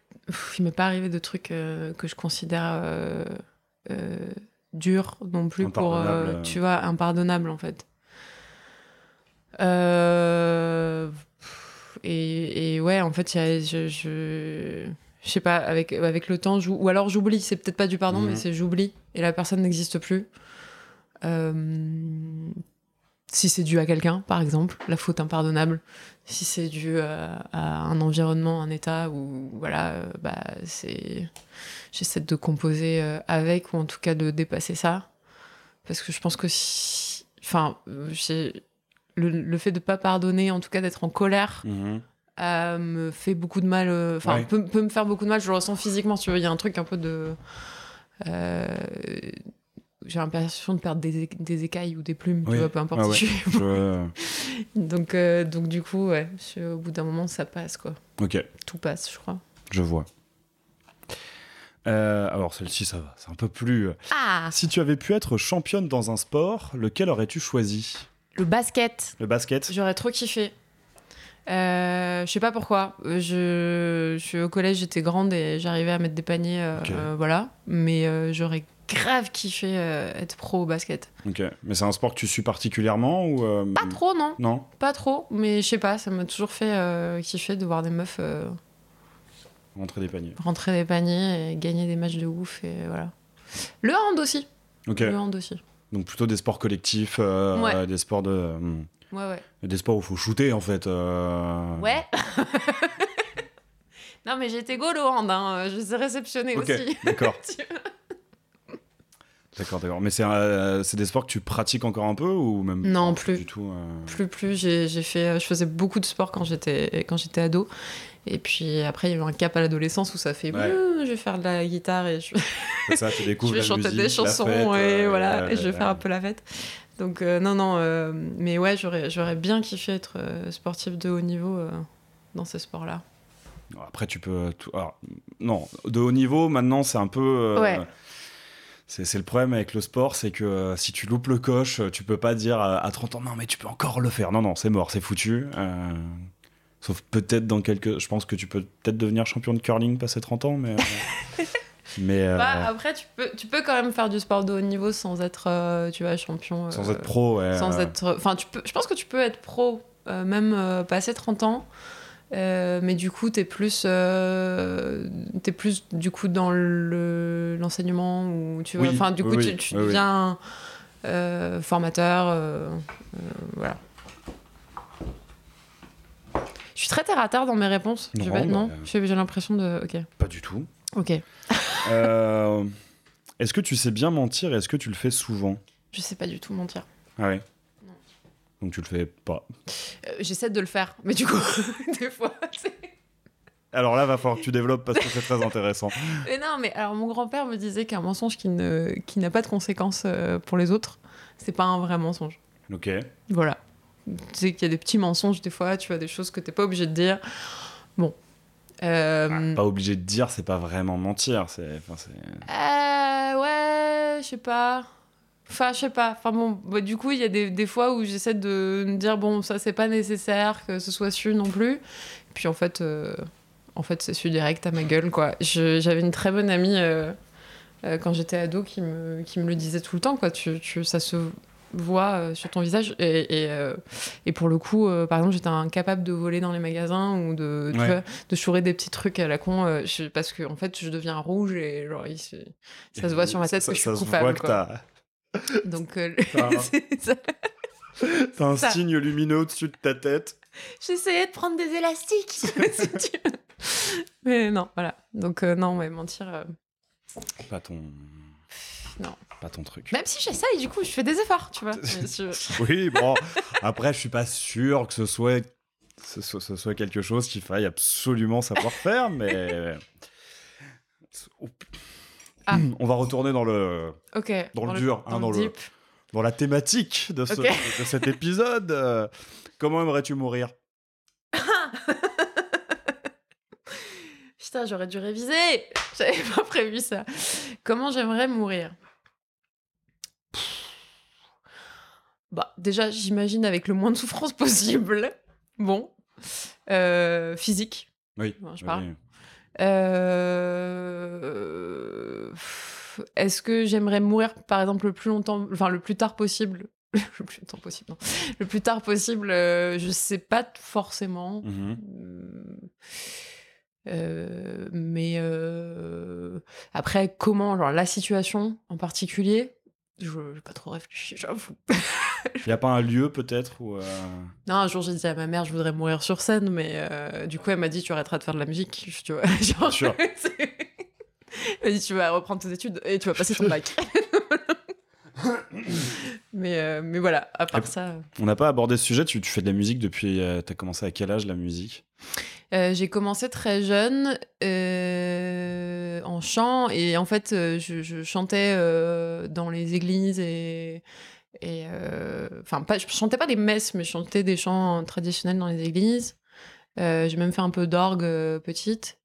il m'est pas arrivé de trucs que je considère durs non plus pour, tu vois, impardonnable en fait. Et ouais, en fait, je sais pas, avec le temps, ou alors j'oublie, c'est peut-être pas du pardon, mais c'est j'oublie, et la personne n'existe plus. Si c'est dû à quelqu'un, par exemple, la faute impardonnable. Si c'est dû à un environnement, un état, où voilà, j'essaie de composer avec, ou en tout cas de dépasser ça. Parce que je pense que le fait de pas pardonner, en tout cas d'être en colère, me fait beaucoup de mal. Peut me faire beaucoup de mal. Je le ressens physiquement, si tu veux. Il y a un truc un peu de. J'ai l'impression de perdre des écailles ou des plumes, tu vois, peu importe si je suis. Donc du coup, ouais, au bout d'un moment, ça passe, quoi. Ok. Tout passe, je crois. Je vois. Alors celle-ci, ça va. C'est un peu plus... Si tu avais pu être championne dans un sport, lequel aurais-tu choisi ? Le basket. Le basket ? J'aurais trop kiffé. Je sais pas pourquoi. Au collège, j'étais grande et j'arrivais à mettre des paniers, voilà. Mais j'aurais grave kiffé être pro au basket. Ok. Mais c'est un sport que tu suis particulièrement ou Pas trop, non. Non. Pas trop, mais je sais pas, ça m'a toujours fait kiffer de voir des meufs rentrer des paniers et gagner des matchs de ouf, et voilà. Le hand aussi. Ok. Le hand aussi. Donc plutôt des sports collectifs, des sports de... Ouais. Des sports où il faut shooter, en fait. Ouais. Non, mais j'étais goal au hand, hein. Je sais réceptionner aussi. D'accord. D'accord. Mais c'est des sports que tu pratiques encore un peu ou même non, pas plus du tout Plus. Je faisais beaucoup de sport quand j'étais ado. Et puis après, il y a eu un cap à l'adolescence où ça fait je vais faire de la guitare et je vais chanter des chansons et voilà, et je vais faire un peu la fête. Donc non, mais ouais, j'aurais bien kiffé être sportif de haut niveau dans ce sport-là. Après, tu peux... Alors, non, de haut niveau, maintenant, c'est un peu... C'est le problème avec le sport, c'est que si tu loupes le coche, tu peux pas dire à 30 ans, non, mais tu peux encore le faire. Non, c'est mort, c'est foutu. Sauf peut-être dans quelques... Je pense que tu peux peut-être devenir champion de curling passé 30 ans, mais... après, tu peux quand même faire du sport de haut niveau sans être, tu vois, champion. Sans être pro, ouais. Sans être... Enfin, je pense que tu peux être pro, même passé 30 ans. Mais du coup, t'es plus du coup dans l'enseignement, ou tu vois, enfin du coup tu deviens formateur, voilà. Je suis très terre à terre dans mes réponses. J'ai l'impression de... Ok. Pas du tout. Ok. Est-ce que tu sais bien mentir et est-ce que tu le fais souvent ? Je sais pas du tout mentir. Ah ouais. Non. Donc tu le fais pas. J'essaie de le faire, mais du coup, des fois, Alors là, va falloir que tu développes parce que c'est très intéressant. Mais non, mais alors mon grand-père me disait qu'un mensonge qui n'a pas de conséquences pour les autres, c'est pas un vrai mensonge. Ok. Voilà. Tu sais qu'il y a des petits mensonges des fois, tu vois, des choses que t'es pas obligé de dire. Bon. Pas obligé de dire, c'est pas vraiment mentir. Ouais, je sais pas. Enfin, je sais pas. Enfin bon, du coup, il y a des fois où j'essaie de me dire, bon, ça, c'est pas nécessaire que ce soit su non plus. Puis en fait, c'est su direct à ma gueule, quoi. J'avais une très bonne amie quand j'étais ado qui me le disait tout le temps, quoi. Ça se voit sur ton visage. Et pour le coup, par exemple, j'étais incapable de voler dans les magasins ou tu vois, de chourer des petits trucs à la con, parce que en fait, je deviens rouge et genre, ça se voit sur ma tête que je suis coupable, quoi. Donc, c'est ça. T'as un signe lumineux au-dessus de ta tête. J'essayais de prendre des élastiques. Si tu veux. Mais non, voilà. Donc, non, mais mentir. Pas ton. Non. Pas ton truc. Même si j'essaye, du coup, je fais des efforts, tu vois. Oui, bon. Après, je suis pas sûr que ce soit quelque chose qu'il faille absolument savoir faire, mais. Ah. On va retourner dans le Ok. dans le dur, hein, dans le deep. dans la thématique de cet épisode. Comment aimerais-tu mourir? Putain, j'aurais dû réviser. J'avais pas prévu ça. Comment j'aimerais mourir? Bah, déjà, j'imagine avec le moins de souffrance possible. Bon. Physique. Oui. Bon, je parle. Est-ce que j'aimerais mourir, par exemple, le plus tard possible? Le plus longtemps possible, non. Le plus tard possible, je sais pas forcément. Mais après, comment, genre la situation en particulier, je n'ai pas trop réfléchi, j'avoue. Il n'y a pas un lieu peut-être où Non, un jour j'ai dit à ma mère je voudrais mourir sur scène, mais du coup elle m'a dit tu arrêteras de faire de la musique, tu vois. Genre, sûr. Elle m'a dit tu vas reprendre tes études et tu vas passer ton bac. mais voilà, à part ça. On n'a pas abordé ce sujet, tu fais de la musique depuis. T'as commencé à quel âge la musique? J'ai commencé très jeune en chant et en fait je chantais dans les églises je chantais pas des messes mais je chantais des chants traditionnels dans les églises. J'ai même fait un peu d'orgue petite.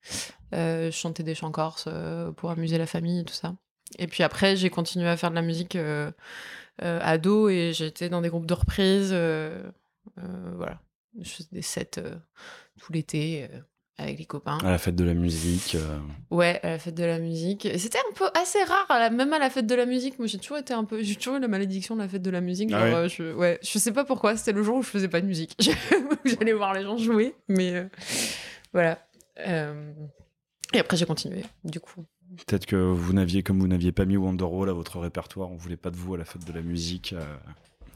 Je chantais des chants corses pour amuser la famille et tout ça. Et puis après j'ai continué à faire de la musique ado et j'étais dans des groupes de reprises. Voilà, je faisais des sets tout l'été avec les copains. À la fête de la musique. Ouais, à la fête de la musique. Et c'était un peu assez rare, même à la fête de la musique. Moi, j'ai toujours eu la malédiction de la fête de la musique. Ah genre, ouais. je sais pas pourquoi. C'était le jour où je faisais pas de musique. J'allais voir les gens jouer, mais voilà. Et après, j'ai continué, du coup. Peut-être que comme vous n'aviez pas mis Wonderwall à votre répertoire, on voulait pas de vous à la fête de la musique.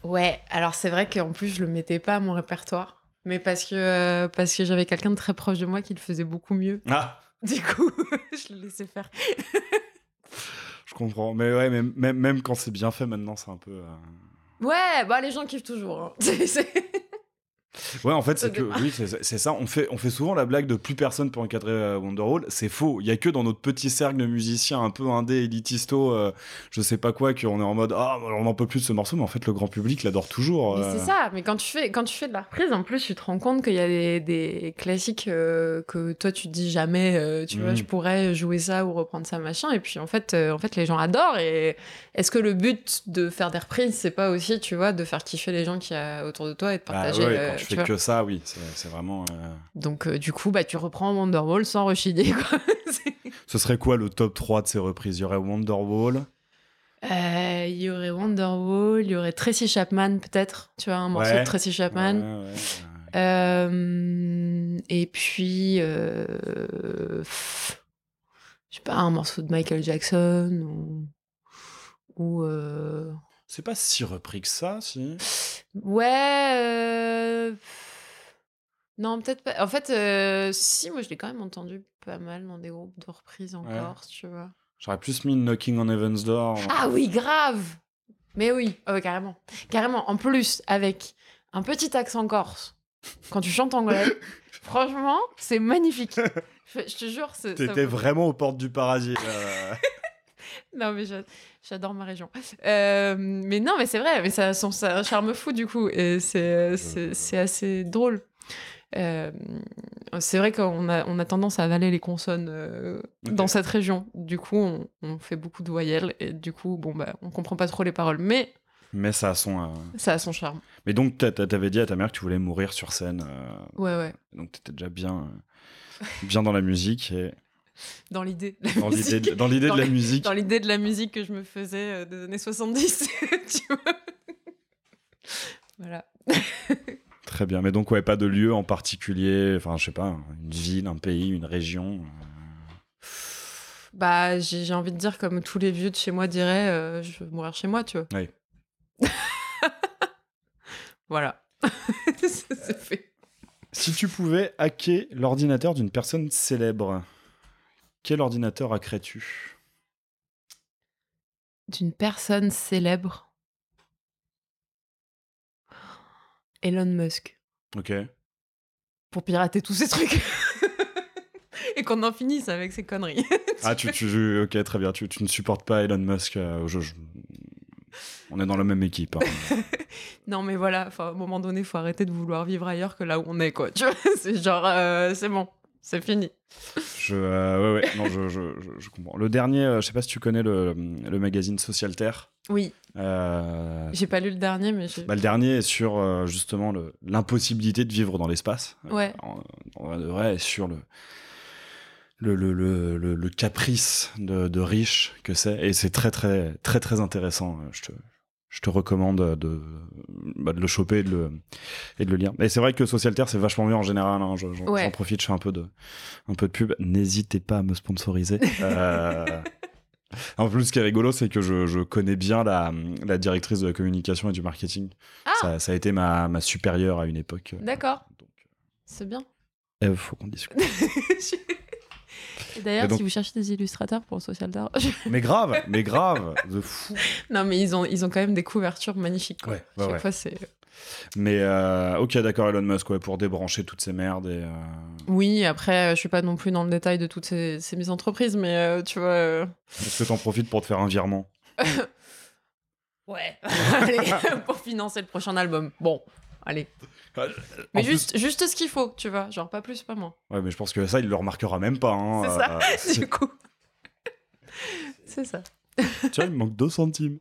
Ouais, alors c'est vrai qu'en plus, je le mettais pas à mon répertoire. Mais parce que j'avais quelqu'un de très proche de moi qui le faisait beaucoup mieux. Ah, Du coup, je le laissais faire. je comprends. Mais ouais, même quand c'est bien fait maintenant, c'est un peu. Ouais, bah les gens kiffent toujours. Hein. Ouais, en fait, Ça c'est que dépend. oui, c'est ça. On fait souvent la blague de plus personne peut encadrer Wonderwall. C'est faux. Il y a que dans notre petit cercle de musiciens un peu indé, élitisto, je sais pas quoi, qu'on est en mode on n'en peut plus de ce morceau, mais en fait, le grand public l'adore toujours. Mais c'est ça, mais quand tu fais de la reprise, en plus, tu te rends compte qu'il y a des classiques que toi, tu te dis jamais, tu vois, je pourrais jouer ça ou reprendre ça, machin. Et puis, en fait, les gens adorent. Et est-ce que le but de faire des reprises, c'est pas aussi, tu vois, de faire kiffer les gens qu'il y a autour de toi et de partager. Ouais, quand tu fais que ça, oui, c'est vraiment. Donc, du coup, tu reprends Wonderwall sans rechigner, quoi. Ce serait quoi le top 3 de ces reprises? Il y aurait Wonderwall. Il y aurait Wonderwall, il y aurait Tracy Chapman peut-être, tu vois, un morceau de Tracy Chapman. Et puis, je sais pas, un morceau de Michael Jackson ou C'est pas si repris que ça, si. ouais. Non, peut-être pas. En fait, si, moi je l'ai quand même entendu pas mal dans des groupes de reprises en Corse, tu vois. J'aurais plus mis Knocking on Heaven's Door. Ah oui, grave! Mais oui, carrément. Carrément. En plus, avec un petit accent corse, quand tu chantes anglais, franchement, c'est magnifique. Je te jure, T'étais vraiment aux portes du paradis. Non, mais j'adore ma région. Mais non, mais c'est vrai, mais ça a un charme fou, du coup, et c'est assez drôle. C'est vrai qu'on a tendance à avaler les consonnes dans cette région. Du coup, on fait beaucoup de voyelles et du coup, on comprend pas trop les paroles, mais ça a son charme. Mais donc, t'avais dit à ta mère que tu voulais mourir sur scène. Ouais. Donc, t'étais déjà bien dans la musique et dans l'idée de la musique. Dans l'idée de la musique que je me faisais des années 70, tu vois. Voilà. Très bien, mais donc pas de lieu en particulier, enfin je sais pas, une ville, un pays, une région. J'ai envie de dire comme tous les vieux de chez moi diraient, je veux mourir chez moi, tu vois. Oui. Voilà. C'est fait. Si tu pouvais hacker l'ordinateur d'une personne célèbre, quel ordinateur hackerais-tu? D'une personne célèbre? Elon Musk. Ok. Pour pirater tous ces trucs. et qu'on en finisse avec ces conneries. Ah, ok, très bien. Tu ne supportes pas Elon Musk. On est dans la même équipe. Hein. Non, mais voilà, à un moment donné, il faut arrêter de vouloir vivre ailleurs que là où on est, quoi. Tu vois, c'est genre, c'est bon, c'est fini. Ouais, non, je comprends. Le dernier, je sais pas si tu connais le magazine Social Terre. Oui. J'ai pas lu le dernier, mais le dernier est sur justement l'impossibilité de vivre dans l'espace. Ouais. De vrai, sur le caprice de riche que c'est, et c'est très très très très intéressant. Je te recommande de le choper et de le lire. Et c'est vrai que Social Terre, c'est vachement mieux en général. Hein. J'en profite, je fais un peu de pub. N'hésitez pas à me sponsoriser. En plus, ce qui est rigolo, c'est que je connais bien la directrice de la communication et du marketing. Ça a été ma supérieure à une époque. D'accord. C'est bien. Il faut qu'on discute. Et d'ailleurs, si vous cherchez des illustrateurs pour Social Terre... mais grave, de fou. Non, mais ils ont quand même des couvertures magnifiques. Quoi. Chaque fois, c'est... Mais ok, d'accord, Elon Musk, pour débrancher toutes ces merdes. Et, Oui, après, je suis pas non plus dans le détail de toutes ces mises entreprises, mais tu vois... Est-ce que t'en profites pour te faire un virement? Ouais, allez, pour financer le prochain album. Bon, allez. Mais juste ce qu'il faut, tu vois, genre pas plus, pas moins. Ouais, mais je pense que ça, il le remarquera même pas. Hein, c'est ça, du coup. C'est ça. Tiens, il me manque 2 centimes.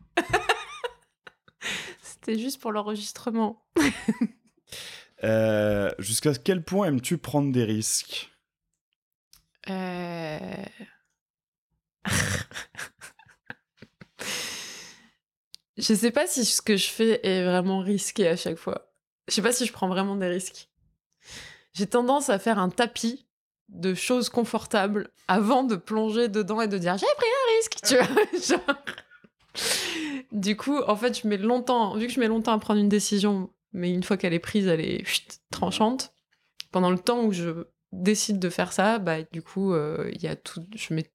C'était juste pour l'enregistrement. Jusqu'à quel point aimes-tu prendre des risques? Je sais pas si ce que je fais est vraiment risqué à chaque fois. Je sais pas si je prends vraiment des risques. J'ai tendance à faire un tapis de choses confortables avant de plonger dedans et de dire j'ai pris un risque, tu vois. Genre... Du coup, en fait, vu que je mets longtemps à prendre une décision, mais une fois qu'elle est prise, elle est tranchante. Pendant le temps où je décide de faire ça, bah du coup, il y a tout. Je mets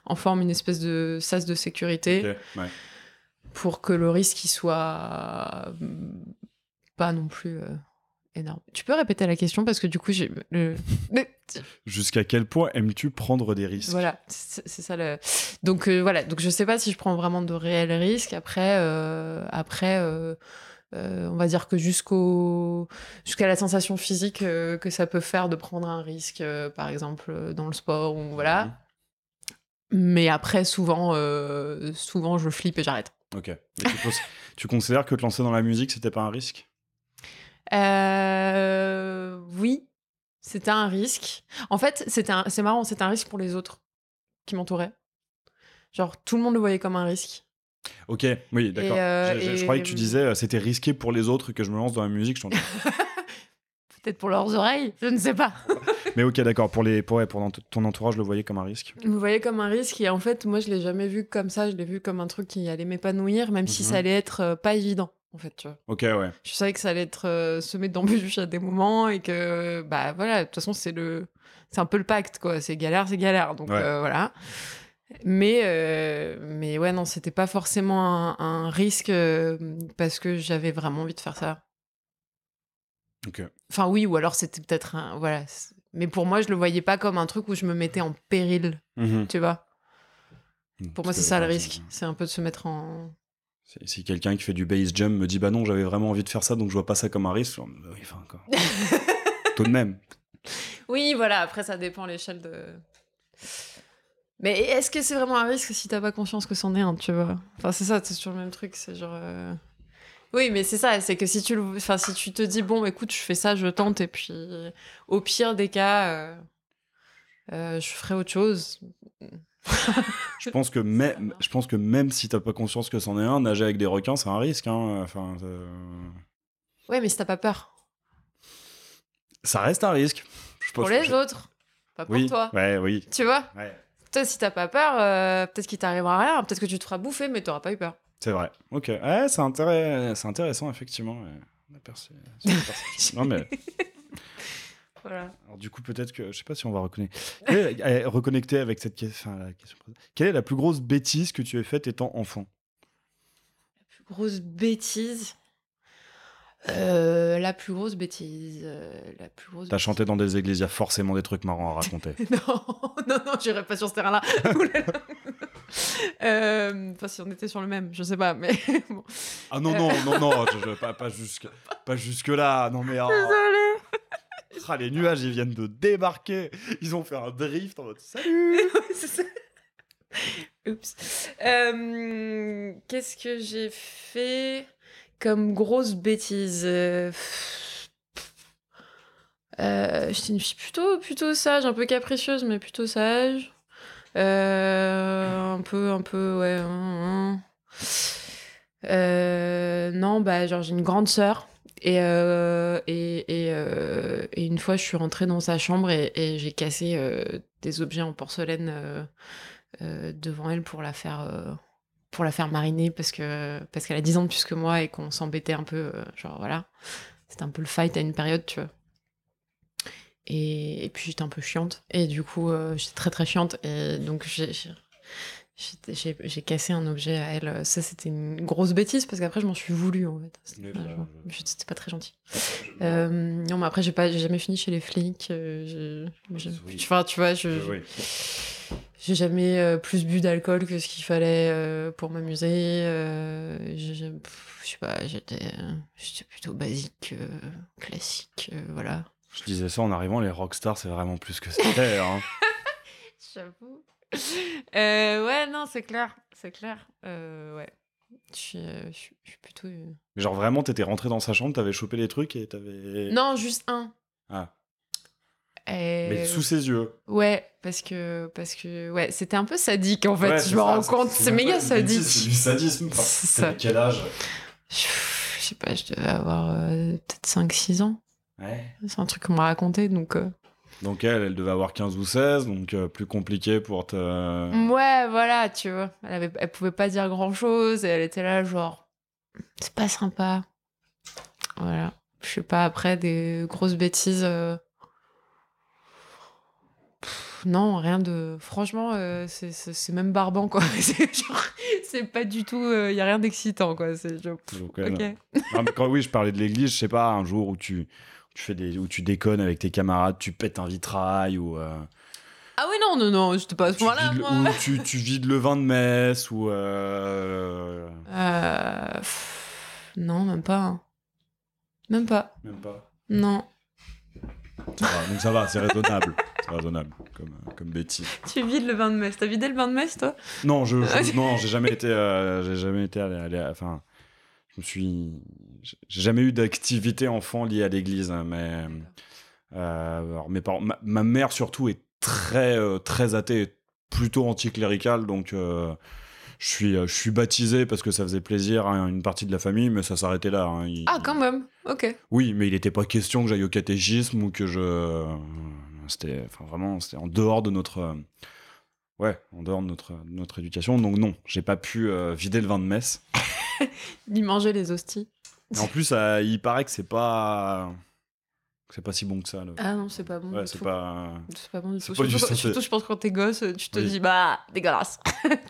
en forme une espèce de sas de sécurité pour que le risque il soit pas non plus énorme. Tu peux répéter la question parce que du coup j'ai Jusqu'à quel point aimes-tu prendre des risques? Voilà, c'est ça le. Donc voilà, donc je sais pas si je prends vraiment de réels risques. Après, on va dire que jusqu'à la sensation physique que ça peut faire de prendre un risque, par exemple dans le sport ou voilà. Mais après, souvent, je flippe et j'arrête. Ok. Tu considères que te lancer dans la musique, c'était pas un risque? Oui, c'était un risque. En fait, c'est marrant, c'était un risque pour les autres qui m'entouraient. Genre, tout le monde le voyait comme un risque. Ok, oui, d'accord. Je croyais que tu disais c'était risqué pour les autres que je me lance dans la musique. Peut-être pour leurs oreilles, je ne sais pas. Mais ok, d'accord. Pour ton entourage, le voyait comme un risque. Vous voyez comme un risque et en fait, moi, je l'ai jamais vu comme ça. Je l'ai vu comme un truc qui allait m'épanouir, même si ça allait être pas évident, en fait, tu vois. Ok, ouais. Je savais que ça allait être semé d'embûches à des moments et que, bah voilà, de toute façon, c'est un peu le pacte, quoi. C'est galère. Donc voilà. Mais ouais, non, c'était pas forcément un risque parce que j'avais vraiment envie de faire ça. Ok. Enfin, oui, ou alors c'était peut-être un. Voilà. Mais pour moi, je le voyais pas comme un truc où je me mettais en péril, tu vois. Pour moi, c'est ça le risque. C'est un peu de se mettre en. Si quelqu'un qui fait du base jump me dit bah non, j'avais vraiment envie de faire ça, donc je vois pas ça comme un risque. Oui, enfin, quoi. Tout de même. Oui, voilà. Après, ça dépend l'échelle de. Mais est-ce que c'est vraiment un risque si t'as pas conscience que c'en est un, tu vois? Enfin, c'est ça, c'est sur le même truc. C'est genre. Oui, mais c'est ça, c'est que si tu te dis, bon, écoute, je fais ça, je tente, et puis au pire des cas, je ferai autre chose. Je pense que même si t'as pas conscience que c'en est un, nager avec des requins, c'est un risque. Hein. Enfin, ouais, mais si t'as pas peur. Ça reste un risque. Pour les autres, pas pour toi. Ouais, oui. Tu vois? Ouais. Toi, si t'as pas peur, peut-être qu'il t'arrivera rien, peut-être que tu te feras bouffer, mais t'auras pas eu peur. C'est vrai. Ok. Ouais, c'est intéressant, effectivement. Non, mais. Voilà. Alors, du coup, peut-être que. Je sais pas si on va reconnecter avec cette question. La question. Quelle est la plus grosse bêtise que tu aies faite étant enfant? La plus grosse bêtise. La plus grosse bêtise. La plus grosse T'as bêtise. chanté dans des églises, il y a forcément des trucs marrants à raconter. Non, non, j'irai pas sur ce terrain-là. Enfin, si on était sur le même, je sais pas, mais bon. Ah non, non, non, non, pas jusque là. Non mais... Désolée. Ah, les nuages, ils viennent de débarquer. Ils ont fait un drift en mode salut. C'est ça. Oups. Qu'est-ce que j'ai fait comme grosse bêtise? J'étais une fille plutôt sage, un peu capricieuse, mais plutôt sage. Un peu, ouais. Non, bah, genre, j'ai une grande sœur. Et une fois, je suis rentrée dans sa chambre et j'ai cassé des objets en porcelaine devant elle pour la faire mariner parce qu'elle a 10 ans de plus que moi et qu'on s'embêtait un peu. Genre, voilà. C'était un peu le fight à une période, tu vois. Et puis j'étais un peu chiante. Et du coup, j'étais très très chiante. Et donc j'ai cassé un objet à elle. Ça, c'était une grosse bêtise parce qu'après, je m'en suis voulu en fait. C'était pas très gentil. Non, mais après, j'ai jamais fini chez les flics. Enfin, tu vois, j'ai jamais plus bu d'alcool que ce qu'il fallait pour m'amuser. Je sais pas, j'étais plutôt basique, classique, voilà. Je disais ça en arrivant, les rockstars, c'est vraiment plus que c'était. Hein. J'avoue. Ouais, non, c'est clair. Ouais. Je suis plutôt. Mais genre vraiment, t'étais rentré dans sa chambre, t'avais chopé les trucs et t'avais... Non, juste un. Ah. Mais sous ses yeux. Ouais, parce que ouais, c'était un peu sadique en fait. Ouais, je me rends compte, c'est méga sadique. C'est du sadisme. C'est ça. Quel âge? Je sais pas, je devais avoir peut-être 5-6 ans. Ouais. C'est un truc qu'on m'a raconté, donc... Donc elle devait avoir 15 ou 16, donc plus compliqué pour te... Ouais, voilà, tu vois. Elle pouvait pas dire grand-chose, et elle était là, genre... C'est pas sympa. Voilà. Je sais pas, après, des grosses bêtises... non, rien de... Franchement, c'est même barbant, quoi. C'est pas du tout... y a rien d'excitant, quoi. C'est genre... Donc, ok. Non, mais oui, je parlais de l'église, je sais pas, un jour où tu où tu déconnes avec tes camarades, tu pètes un vitrail ou... Ah oui, non, c'était pas à ce moment-là, moi. Ou tu vides le vin de messe ou... Non, même pas. Hein. Même pas. Même pas. Non. Ça va, donc ça va, c'est raisonnable. C'est raisonnable comme bêtise. Tu vides le vin de messe. T'as vidé le vin de messe, toi? Non, non, j'ai jamais été allé, enfin, j'ai jamais eu d'activité enfant liée à l'église, hein, mais alors mes parents, ma mère surtout est très athée, et plutôt anticléricale, donc je suis baptisé parce que ça faisait plaisir à une partie de la famille, mais ça s'arrêtait là. Hein. Ah, quand même. Ok. Oui, mais il n'était pas question que j'aille au catéchisme ou que c'était vraiment, c'était en dehors de notre... Ouais, en dehors de notre éducation. Donc non, j'ai pas pu vider le vin de messe. Ni manger les hosties. Et en plus, il paraît que c'est pas si bon que ça. Ah non, c'est pas bon. Ouais, du c'est tout. pas... C'est pas bon du tout. pas du Surtout, je pense que quand t'es gosse, tu te Oui. dis, bah, dégueulasse.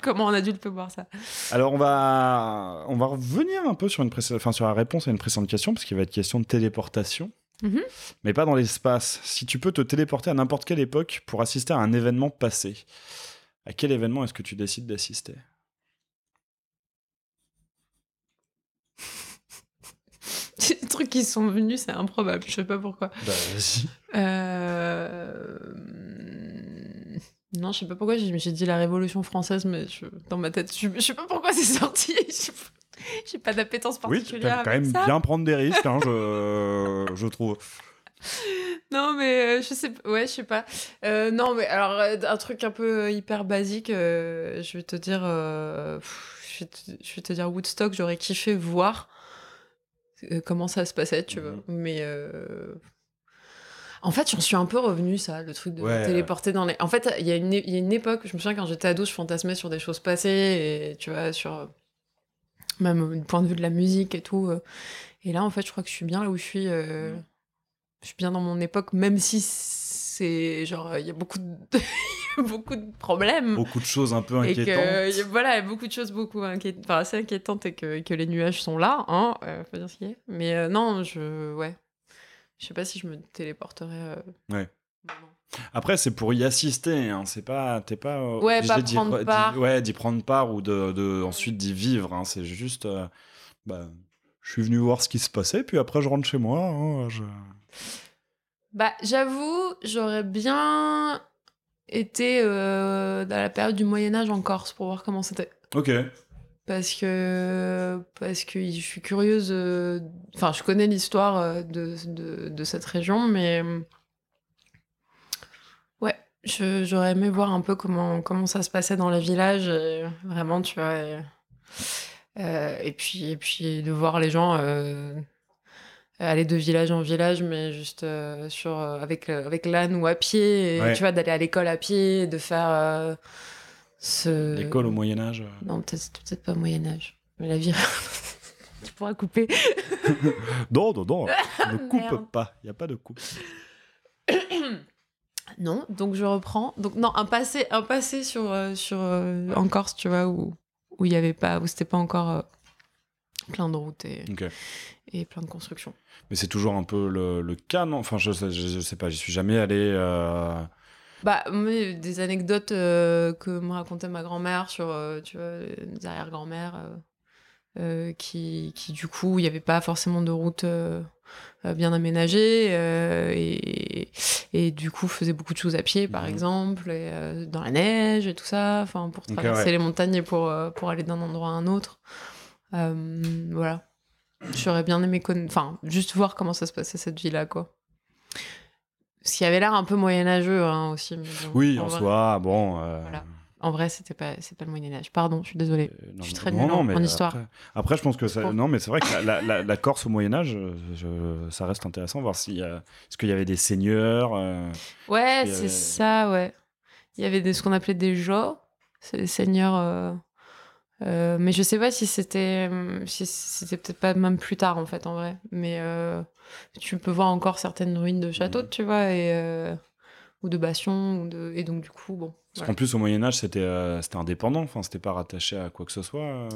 Comment un adulte peut boire ça? Alors, on va revenir un peu sur sur la réponse à une précédente question, parce qu'il va être question de téléportation. Mhm. Mais pas dans l'espace. Si tu peux te téléporter à n'importe quelle époque pour assister à un événement passé, à quel événement est-ce que tu décides d'assister? Les trucs qui sont venus, c'est improbable. Je sais pas pourquoi. Bah, vas-y. Non, je sais pas pourquoi j'ai dit la Révolution française, mais dans ma tête, je sais pas pourquoi c'est sorti. J'ai pas d'appétence Oui, particulière. t'aimes quand même bien prendre des risques, hein, je trouve. Non, mais je sais pas. Non, mais alors, un truc un peu hyper basique, je vais te dire, je vais te dire Woodstock, j'aurais kiffé voir comment ça se passait, tu vois. Mais en fait, j'en suis un peu revenue, ça, le truc de me téléporter dans les... En fait, il y a une époque, je me souviens quand j'étais ado, je fantasmais sur des choses passées, et tu vois, sur même du point de vue de la musique et tout. Et là, en fait, je crois que je suis bien là où je suis. Je suis bien dans mon époque, même si c'est genre, il y a beaucoup de beaucoup de problèmes. Beaucoup de choses un peu Et inquiétantes. voilà, beaucoup de choses assez inquiétantes et que les nuages sont là, hein, faut dire ce qu'il y a. Mais non, ouais. Je sais pas si je me téléporterais. Ouais. Maintenant. Après, c'est pour y assister, hein. T'es pas Ouais, obligé pas prendre part. d'y prendre part ou ensuite d'y vivre, hein. C'est juste, bah, je suis venu voir ce qui se passait, puis après je rentre chez moi, hein, Bah, j'avoue, j'aurais bien été dans la période du Moyen-Âge en Corse pour voir comment c'était. Ok. Parce que je suis curieuse. Enfin, je connais l'histoire de cette région, mais ouais, j'aurais aimé voir un peu comment ça se passait dans les villages, vraiment, tu vois. Et puis de voir les gens aller de village en village, mais juste avec l'âne ou à pied, et tu Ouais. vois, d'aller à l'école à pied, de faire L'école au Moyen-Âge. Non, peut-être pas au Moyen-Âge. Mais la vie. Tu pourras couper. Non, ne coupe Merde. pas. Il y a pas de coupe. Non, donc je reprends. Donc non, un passé en Corse, tu vois, où il y avait pas, où c'était pas encore plein de routes Ok. et plein de constructions. Mais c'est toujours un peu le cas, non? Enfin, je sais pas, j'y suis jamais allé. Bah, mais des anecdotes que me racontait ma grand-mère sur, tu vois, des arrière-grand-mères qui du coup, il n'y avait pas forcément de route bien aménagée et du coup, faisait beaucoup de choses à pied, par Mhm. exemple, et, dans la neige et tout ça, enfin, pour Ok, traverser ouais. les montagnes et pour aller d'un endroit à un autre. Voilà. J'aurais bien aimé enfin, juste voir comment ça se passait, cette vie-là, quoi. Ce qui avait l'air un peu moyenâgeux hein, aussi. Mais bon, Oui, en vrai, soi, bon. voilà. En vrai, c'est pas le Moyen-Âge. Pardon, je suis désolée. Je suis très nulle Non, mais en histoire. après, je pense que ça. Bon. Non, mais c'est vrai que la Corse au Moyen-Âge, ça reste intéressant, voir est-ce qu'il y avait des seigneurs. Ouais, Il y c'est avait- ça, ouais. Il y avait ce qu'on appelait des gens, c'est des seigneurs. Mais je sais pas si c'était peut-être pas même plus tard, en fait, en vrai. Mais tu peux voir encore certaines ruines de châteaux, Mhm. tu vois, ou de bastions, et donc, du coup, bon. Parce Voilà. qu'en plus, au Moyen-Âge, c'était indépendant, enfin, c'était pas rattaché à quoi que ce soit.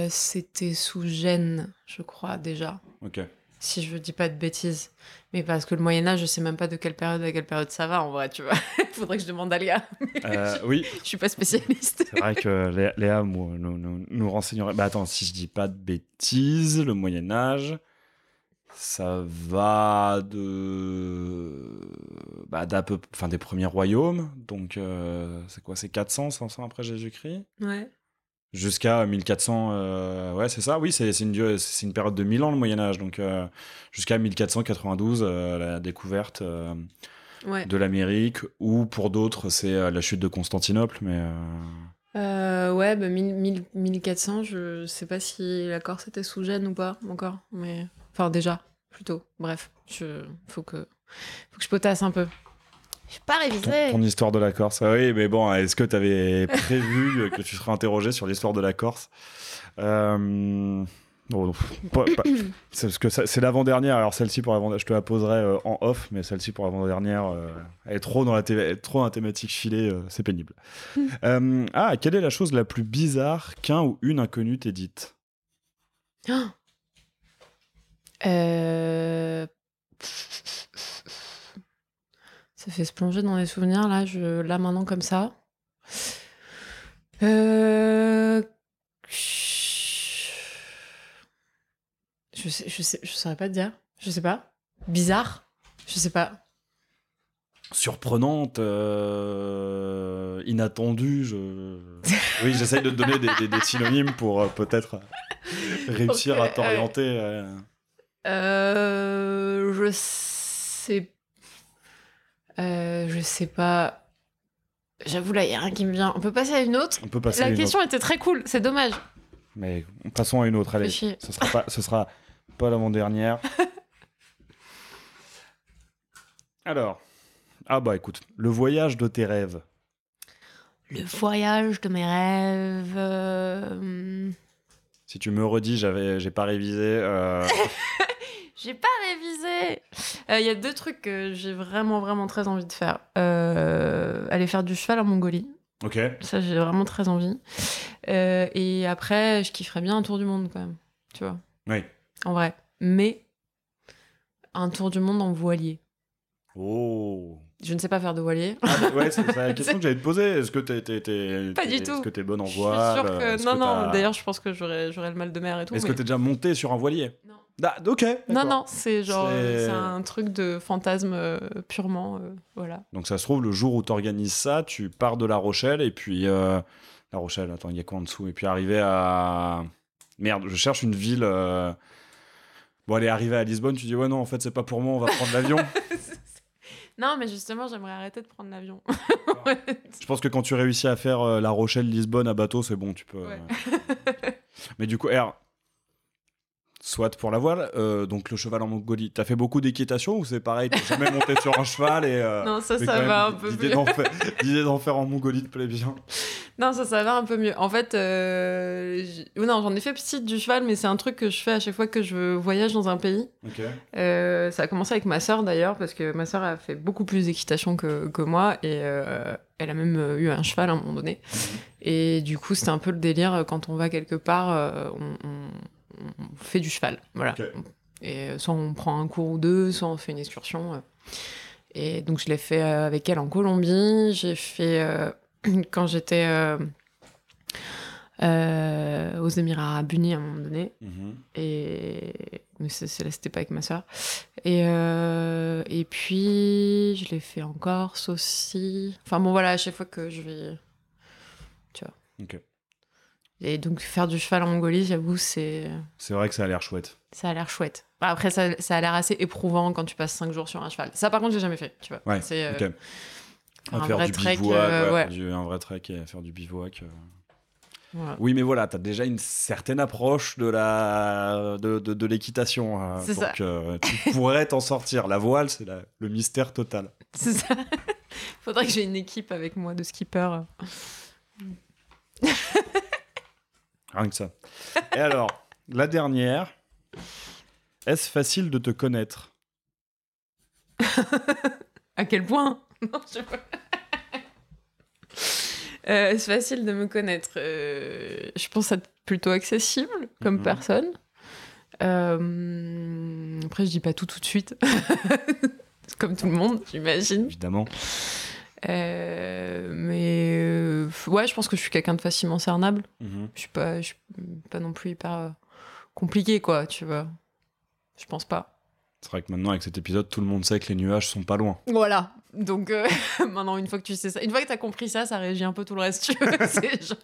C'était sous Gênes, je crois, déjà. Ok. Si je dis pas de bêtises. Mais parce que le Moyen-Âge, je sais même pas de quelle période à quelle période ça va, en vrai, tu vois. Faudrait que je demande à Léa. Oui, Je suis pas spécialiste. c'est vrai que Léa nous renseignerait. Bah attends, si je dis pas de bêtises, le Moyen-Âge, ça va enfin, des premiers royaumes. Donc, c'est quoi? C'est 400, 500 après Jésus-Christ? Ouais. Jusqu'à 1400, ouais, c'est ça. Oui, c'est une période de 1000 ans, le Moyen-Âge. Donc, jusqu'à 1492, la découverte Ouais. de l'Amérique, ou pour d'autres, c'est la chute de Constantinople. Mais Ouais, bah 1400, je sais pas si la Corse était sous Gênes ou pas, encore. Mais... Enfin, déjà, plutôt. Bref, faut que je potasse un peu. J'ai pas révisé. ton histoire de la Corse. Ah oui, mais bon, est-ce que tu avais prévu que tu serais interrogé sur l'histoire de la Corse? Bon, c'est parce que c'est l'avant-dernière. Alors celle-ci pour je te la poserai en off, mais celle-ci pour l'avant-dernière, elle est trop dans trop dans la thématique filée, c'est pénible. Quelle est la chose la plus bizarre qu'un ou une inconnue t'ait dite? Euh... Ça fait se plonger dans des souvenirs, là maintenant, comme ça. Euh... Je saurais pas te dire. Je sais pas. Bizarre. Je sais pas. Surprenante, inattendue. Oui, j'essaye de te donner des synonymes pour peut-être réussir à t'orienter. Je sais. Je sais pas. J'avoue, là, il y a rien qui me vient. On peut passer à une autre? On peut passer à La une question autre. était très cool, c'est dommage. Mais passons à une autre. Allez, Fais chier. ce sera pas l'avant-dernière. Alors, bah écoute, le voyage de tes rêves. Le voyage de mes rêves. Si tu me redis, j'ai pas révisé. J'ai pas révisé. Il y a 2 trucs que j'ai vraiment, vraiment très envie de faire. Aller faire du cheval en Mongolie. Ok. Ça, j'ai vraiment très envie. Et après, je kifferais bien un tour du monde, quand même. Tu vois, Oui. en vrai. Mais un tour du monde en voilier. Oh. Je ne sais pas faire de voilier. Ah, ouais, c'est la question que j'allais te poser. Est-ce que Pas du est-ce tout. que t'es bonne en Je suis voile? sûre que... Est-ce Non, que non, t'as- d'ailleurs, je pense que j'aurais le mal de mer et tout. Est-ce mais... que t'es déjà monté sur un voilier? Non. Ok, Non, d'accord. non, c'est genre... C'est- C'est un truc de fantasme purement, voilà. Donc ça se trouve, le jour où t'organises ça, tu pars de La Rochelle et puis... La Rochelle, attends, il y a quoi en dessous? Et puis arriver à... Merde, je cherche une ville... Bon, aller arriver à Lisbonne, tu dis, ouais, non, en fait, c'est pas pour moi, on va prendre l'avion. Non, mais justement, j'aimerais arrêter de prendre l'avion. Je pense que quand tu réussis à faire La Rochelle-Lisbonne à bateau, c'est bon, tu peux... Ouais. Mais du coup, soit pour la voile, donc le cheval en Mongolie, t'as fait beaucoup d'équitation ou c'est pareil, t'as jamais monté sur un cheval et... Non, ça mais quand même, va un peu l'idée mieux. l'idée d'en faire en Mongolie te plaît bien. Non, ça va un peu mieux. En fait, non, j'en ai fait petite du cheval, mais c'est un truc que je fais à chaque fois que je voyage dans un pays. Ok. Ça a commencé avec ma sœur d'ailleurs, parce que ma sœur a fait beaucoup plus d'équitation que moi, et elle a même eu un cheval à un moment donné. Et du coup, c'était un peu le délire, quand on va quelque part, on fait du cheval. Voilà. Ok. Et soit on prend un cours ou 2, soit on fait une excursion. Et donc, je l'ai fait avec elle en Colombie. J'ai fait, quand j'étais aux Émirats Arabes Unis à un moment donné. Et mais c'était pas avec ma sœur. Et puis, je l'ai fait en Corse aussi. Enfin bon, voilà, à chaque fois que je vais... Tu vois. Ok. Et donc, faire du cheval en Mongolie, j'avoue, C'est vrai que ça a l'air chouette. ça a l'air chouette. Bah, après, ça a l'air assez éprouvant quand tu passes 5 jours sur un cheval. Ça, par contre, j'ai jamais fait, tu vois. Ouais, C'est ok. faire un Faire vrai du trek. bivouac, Ouais. un vrai trek et faire du bivouac. Voilà. Oui, mais voilà, t'as déjà une certaine approche de l'équitation. C'est ça. Donc, tu pourrais t'en sortir. La voile, c'est le mystère total. C'est ça. Faudrait que j'ai une équipe avec moi de skippers. Rien que ça. Et alors, la dernière. Est-ce facile de te connaître? À quel point? Non, je sais pas. C'est facile de me connaître. Je pense être plutôt accessible comme personne. Après, je dis pas tout de suite. Comme tout le monde, j'imagine. Évidemment. Ouais, je pense que je suis quelqu'un de facilement cernable. Je suis pas non plus hyper compliqué, quoi, tu vois. Je pense pas. C'est vrai que maintenant, avec cet épisode, tout le monde sait que les nuages sont pas loin. Voilà. Donc, maintenant, une fois que tu sais ça, une fois que t'as compris ça, ça régit un peu tout le reste, tu vois. C'est genre...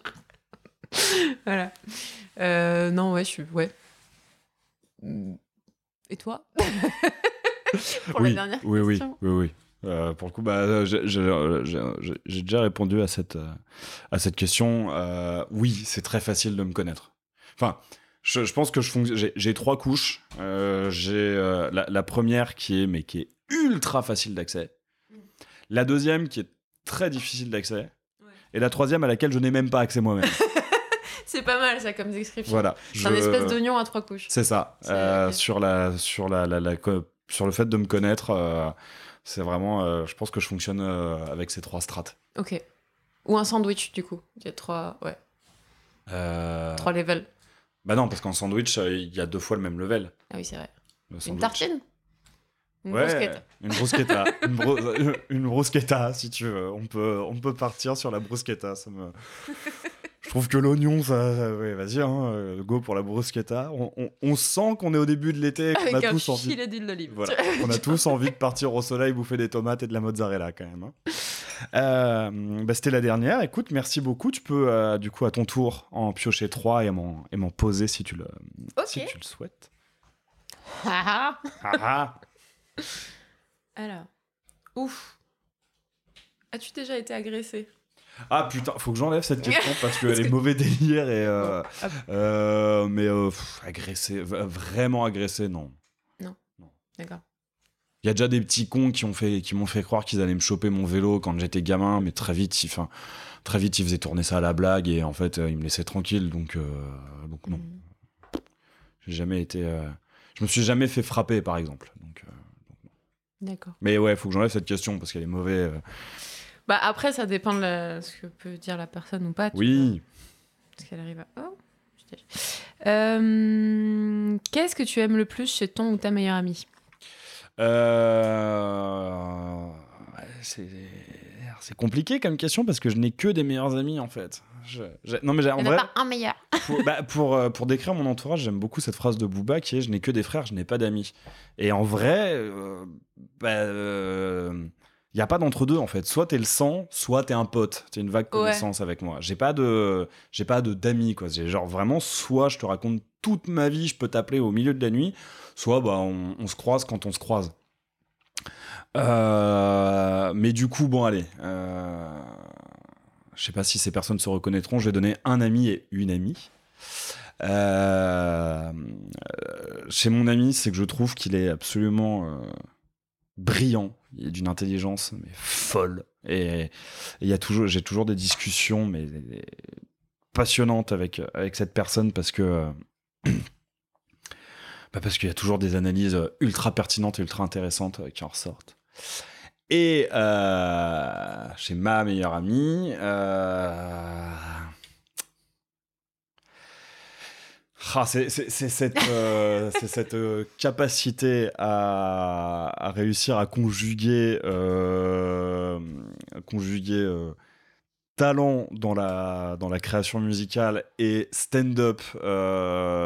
Voilà. Non, ouais, je suis... Ouais. Et toi? Pour la dernière question. Oui. Pour le coup, j'ai déjà répondu à cette question. Oui, c'est très facile de me connaître. Enfin, je pense que j'ai 3 couches. J'ai la première qui est ultra facile d'accès. La deuxième qui est très difficile d'accès. Ouais. Et la troisième à laquelle je n'ai même pas accès moi-même. C'est pas mal ça comme description. Voilà. C'est un espèce d'oignon à 3 couches. C'est ça. Okay. Sur le fait de me connaître, c'est vraiment. Je pense que je fonctionne avec ces 3 strates. Ok. Ou un sandwich du coup. Il y a 3. Ouais. 3 levels. Bah non, parce qu'en sandwich, il y a 2 fois le même level. Ah oui, c'est vrai. Une tartine? Une bruschetta. Une bruschetta. une bruschetta, si tu veux. On peut partir sur la bruschetta. Je trouve que l'oignon, ouais, vas-y, go pour la bruschetta. On sent qu'on est au début de l'été et qu'on a tous envie. Filet d'huile d'olive. Voilà. On a tous envie de partir au soleil, bouffer des tomates et de la mozzarella quand même. C'était la dernière. Écoute, merci beaucoup. Tu peux du coup à ton tour en piocher 3 et m'en poser si tu le souhaites. Alors, ouf. As-tu déjà été agressé? Ah putain, faut que j'enlève cette question parce qu'elle est mauvais délire agressé, vraiment agressé, non. Non. D'accord. Il y a déjà des petits cons qui m'ont fait croire qu'ils allaient me choper mon vélo quand j'étais gamin, mais très vite ils faisaient tourner ça à la blague et en fait ils me laissaient tranquille, donc non. J'ai jamais été Je me suis jamais fait frapper, par exemple. Donc, D'accord. mais ouais, faut que j'enlève cette question parce qu'elle est mauvaise. Bah après, ça dépend de ce que peut dire la personne ou pas. Tu vois. Oui. Parce qu'elle arrive à... Oh, qu'est-ce que tu aimes le plus chez ton ou ta meilleure amie? C'est compliqué comme question parce que je n'ai que des meilleurs amis en fait. Non mais en Il n'y en vrai, a pas un meilleur. pour décrire mon entourage, j'aime beaucoup cette phrase de Booba qui est je n'ai que des frères, je n'ai pas d'amis. Et en vrai, il y a pas d'entre-deux en fait. Soit t'es le sang, soit t'es un pote. T'es une vague connaissance avec moi. J'ai pas d'amis quoi. J'ai genre vraiment soit je te raconte toute ma vie, je peux t'appeler au milieu de la nuit, soit bah on se croise quand on se croise. Mais du coup bon allez. Je sais pas si ces personnes se reconnaîtront. Je vais donner un ami et une amie. Chez mon ami, c'est que je trouve qu'il est absolument brillant. Il est d'une intelligence mais folle. Et j'ai toujours des discussions mais passionnantes avec cette personne parce que parce qu'il y a toujours des analyses ultra pertinentes et ultra intéressantes qui en ressortent. Et chez ma meilleure amie, c'est cette capacité à réussir à conjuguer talent dans la création musicale et stand-up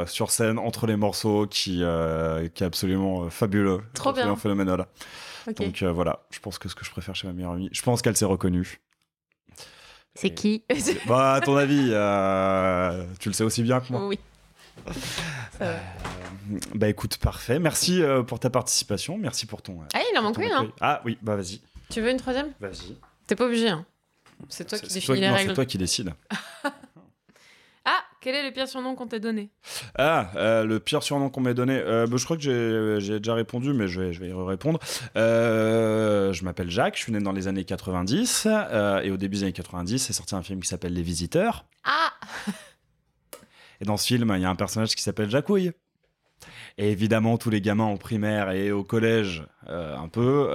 sur scène entre les morceaux qui est absolument fabuleux. Trop bien. Phénoménal. Okay. Donc voilà, je pense que ce que je préfère chez ma meilleure amie, je pense qu'elle s'est reconnue. C'est qui? Bah, à ton avis, tu le sais aussi bien que moi. Oui. Ça va. Bah écoute, parfait. Merci pour ta participation. Merci pour ton. Ah, il en manque une, hein. Ah oui, bah vas-y. Tu veux une troisième? Vas-y. T'es pas obligé, hein. C'est toi qui définis les règles. C'est toi qui décides. Ah, quel est le pire surnom qu'on t'ait donné? Le pire surnom qu'on m'ait donné, je crois que j'ai déjà répondu, mais je vais y répondre. Je m'appelle Jacques, je suis né dans les années 90, et au début des années 90, est sorti un film qui s'appelle Les Visiteurs. Ah. Et dans ce film, il y a un personnage qui s'appelle Jacouille. Et évidemment, tous les gamins en primaire et au collège, un peu,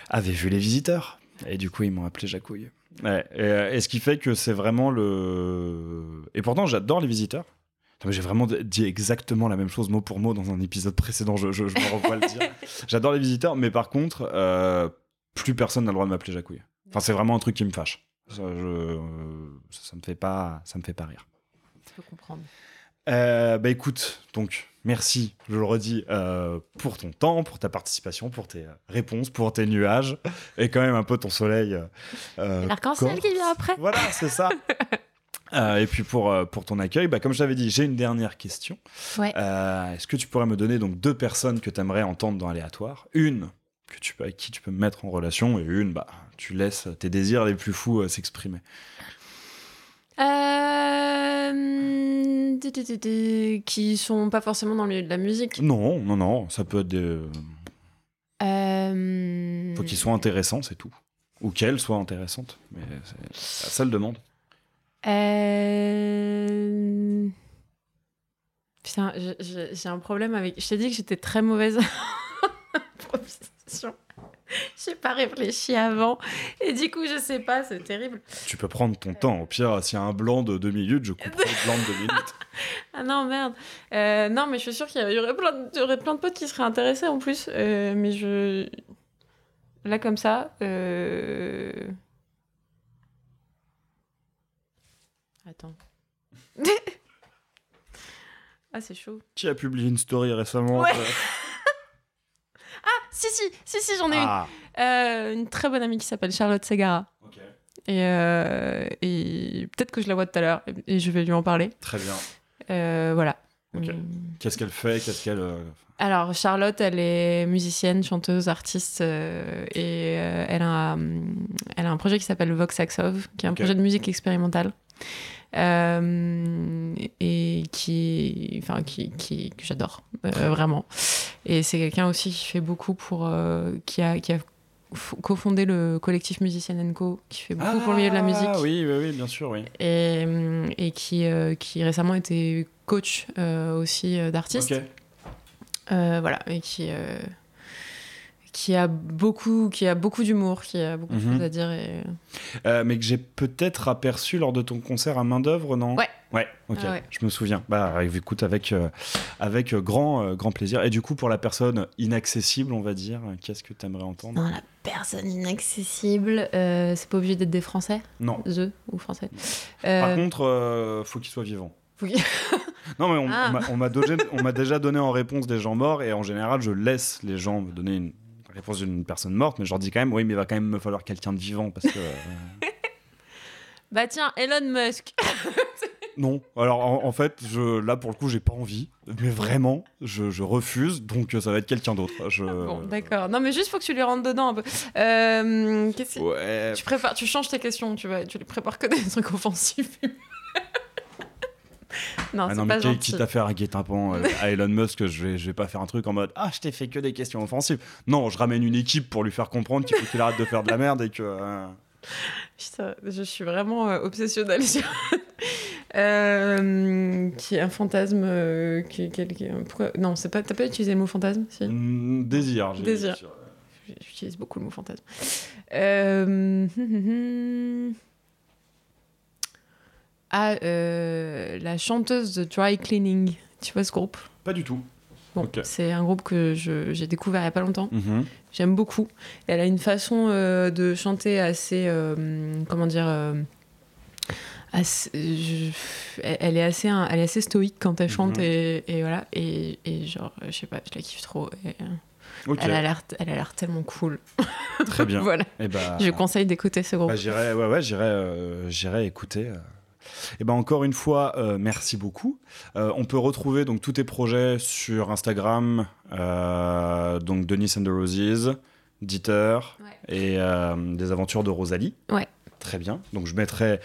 avaient vu Les Visiteurs. Et du coup, ils m'ont appelé Jacouille. Ouais, et ce qui fait que c'est vraiment le... Et pourtant, j'adore Les Visiteurs. J'ai vraiment dit exactement la même chose mot pour mot dans un épisode précédent, je me revois le dire. J'adore Les Visiteurs, mais par contre, plus personne n'a le droit de m'appeler Jacouille. Enfin, c'est vraiment un truc qui me fâche. Ça me fait pas rire. Je peux comprendre. Bah écoute, donc merci, je le redis, pour ton temps, pour ta participation, pour tes réponses, pour tes nuages, et quand même un peu ton soleil. L'arc-en-ciel qui vient après. Voilà, c'est ça. Et puis pour ton accueil, bah comme je t'avais dit, j'ai une dernière question. Ouais. Est-ce que tu pourrais me donner donc 2 personnes que tu aimerais entendre dans Aléatoire? Une avec qui tu peux me mettre en relation, et une, bah, tu laisses tes désirs les plus fous s'exprimer. Qui sont pas forcément dans le milieu de la musique. Non, ça peut être des... Faut qu'ils soient intéressants, c'est tout. Ou qu'elles soient intéressantes, mais c'est la seule demande. Putain, j'ai un problème avec... Je t'ai dit que j'étais très mauvaise improvisation. J'ai pas réfléchi avant. Et du coup, je sais pas, c'est terrible. Tu peux prendre ton temps. Au pire, s'il y a un blanc de 2 minutes, je couperai le blanc de 2 minutes. Ah non, merde. Non, mais je suis sûre qu'il y aurait plein de potes qui seraient intéressés en plus. Mais je... Là, comme ça... Attends. Ah, c'est chaud. Qui a publié une story récemment? Ouais. Ah, si, j'en ai une. Une très bonne amie qui s'appelle Charlotte Segara. Ok. Et peut-être que je la vois tout à l'heure et je vais lui en parler. Très bien. Voilà. Ok. Qu'est-ce qu'elle fait? Alors, Charlotte, elle est musicienne, chanteuse, artiste et elle a un projet qui s'appelle Vox Axov, qui est un projet de musique expérimentale. Et que j'adore vraiment, et c'est quelqu'un aussi qui fait beaucoup pour qui a cofondé le collectif Musicienne & Co, qui fait beaucoup pour le milieu de la musique. Ah oui, bien sûr, oui. Et qui récemment était coach aussi d'artistes. Ok. Voilà, et qui a beaucoup d'humour, qui a beaucoup de choses à dire. Mais que j'ai peut-être aperçu lors de ton concert à Main d'œuvre, non ? Ouais, ok, ouais. Je me souviens. Bah écoute, avec grand plaisir. Et du coup, pour la personne inaccessible, on va dire, qu'est-ce que tu aimerais entendre ? Non, la personne inaccessible, c'est pas obligé d'être des Français ? Non. Ou Français. Par contre, faut qu'il soit vivant. Non, mais on m'a déjà donné en réponse des gens morts, et en général, je laisse les gens me donner une réponse d'une personne morte, mais je leur dis quand même, oui, mais il va quand même me falloir quelqu'un de vivant, parce que... Bah tiens, Elon Musk. Non, alors en fait, là pour le coup, j'ai pas envie, mais vraiment, je refuse, donc ça va être quelqu'un d'autre. Bon, d'accord. Non, mais juste faut que tu les rentres dedans un peu. Qu'est-ce que... Ouais. Tu changes tes questions, tu les prépares que des trucs offensifs. Non, c'est pas gentil. Quitte à faire un guet-apens à Elon Musk, je vais pas faire un truc en mode je t'ai fait que des questions offensives. Non, je ramène une équipe pour lui faire comprendre qu'il faut qu'il arrête de faire de la merde et que. Putain, je suis vraiment obsessionnelle sur. Qui est un fantasme. Pourquoi... Non, c'est pas. T'as pas utilisé le mot fantasme, si Désir. Désir. J'utilise beaucoup le mot fantasme. La chanteuse de Dry Cleaning. Tu vois ce groupe ? Pas du tout. Bon, Okay. C'est un groupe que j'ai découvert il y a pas longtemps. J'aime beaucoup. Elle a une façon de chanter assez... comment dire elle est assez stoïque quand elle chante et voilà. Et genre, je sais pas, je la kiffe trop. Okay. Elle a l'air tellement cool. Très bien. Voilà. Je conseille d'écouter ce groupe. J'irai écouter. Et encore une fois, merci beaucoup. On peut retrouver donc tous tes projets sur Instagram, donc Dennis and the Roses, Dieter et des aventures de Rosalie. Ouais. Très bien. Donc je mettrai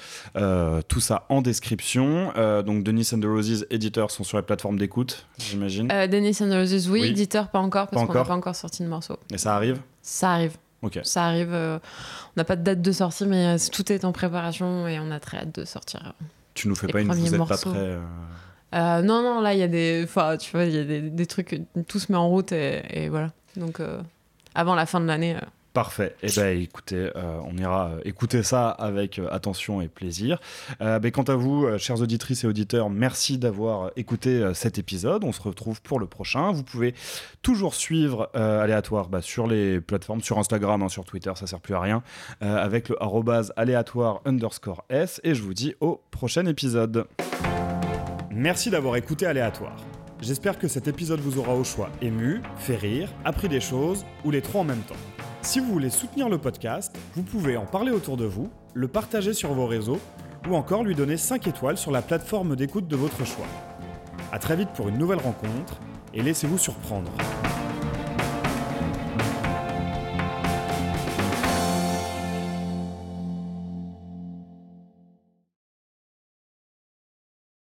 tout ça en description. Donc Dennis and the Roses et Dieter sont sur les plateformes d'écoute, j'imagine. Dennis and the Roses, oui. Dieter, pas encore, parce qu'on n'a pas encore sorti de morceau. Et ça arrive ? Ça arrive. Okay. Ça arrive. On n'a pas de date de sortie, mais tout est en préparation et on a très hâte de sortir. Tu nous fais pas une vous êtes pas prêts Non, là il y a des trucs, tout se met en route et voilà. Donc avant la fin de l'année. Parfait. Écoutez, on ira écouter ça avec attention et plaisir. Quant à vous, chères auditrices et auditeurs, merci d'avoir écouté cet épisode. On se retrouve pour le prochain. Vous pouvez toujours suivre Aléatoire sur les plateformes, sur Instagram, sur Twitter, ça sert plus à rien, avec le @aléatoire_s. Et je vous dis au prochain épisode. Merci d'avoir écouté Aléatoire. J'espère que cet épisode vous aura au choix ému, fait rire, appris des choses ou les trois en même temps. Si vous voulez soutenir le podcast, vous pouvez en parler autour de vous, le partager sur vos réseaux ou encore lui donner 5 étoiles sur la plateforme d'écoute de votre choix. À très vite pour une nouvelle rencontre et laissez-vous surprendre.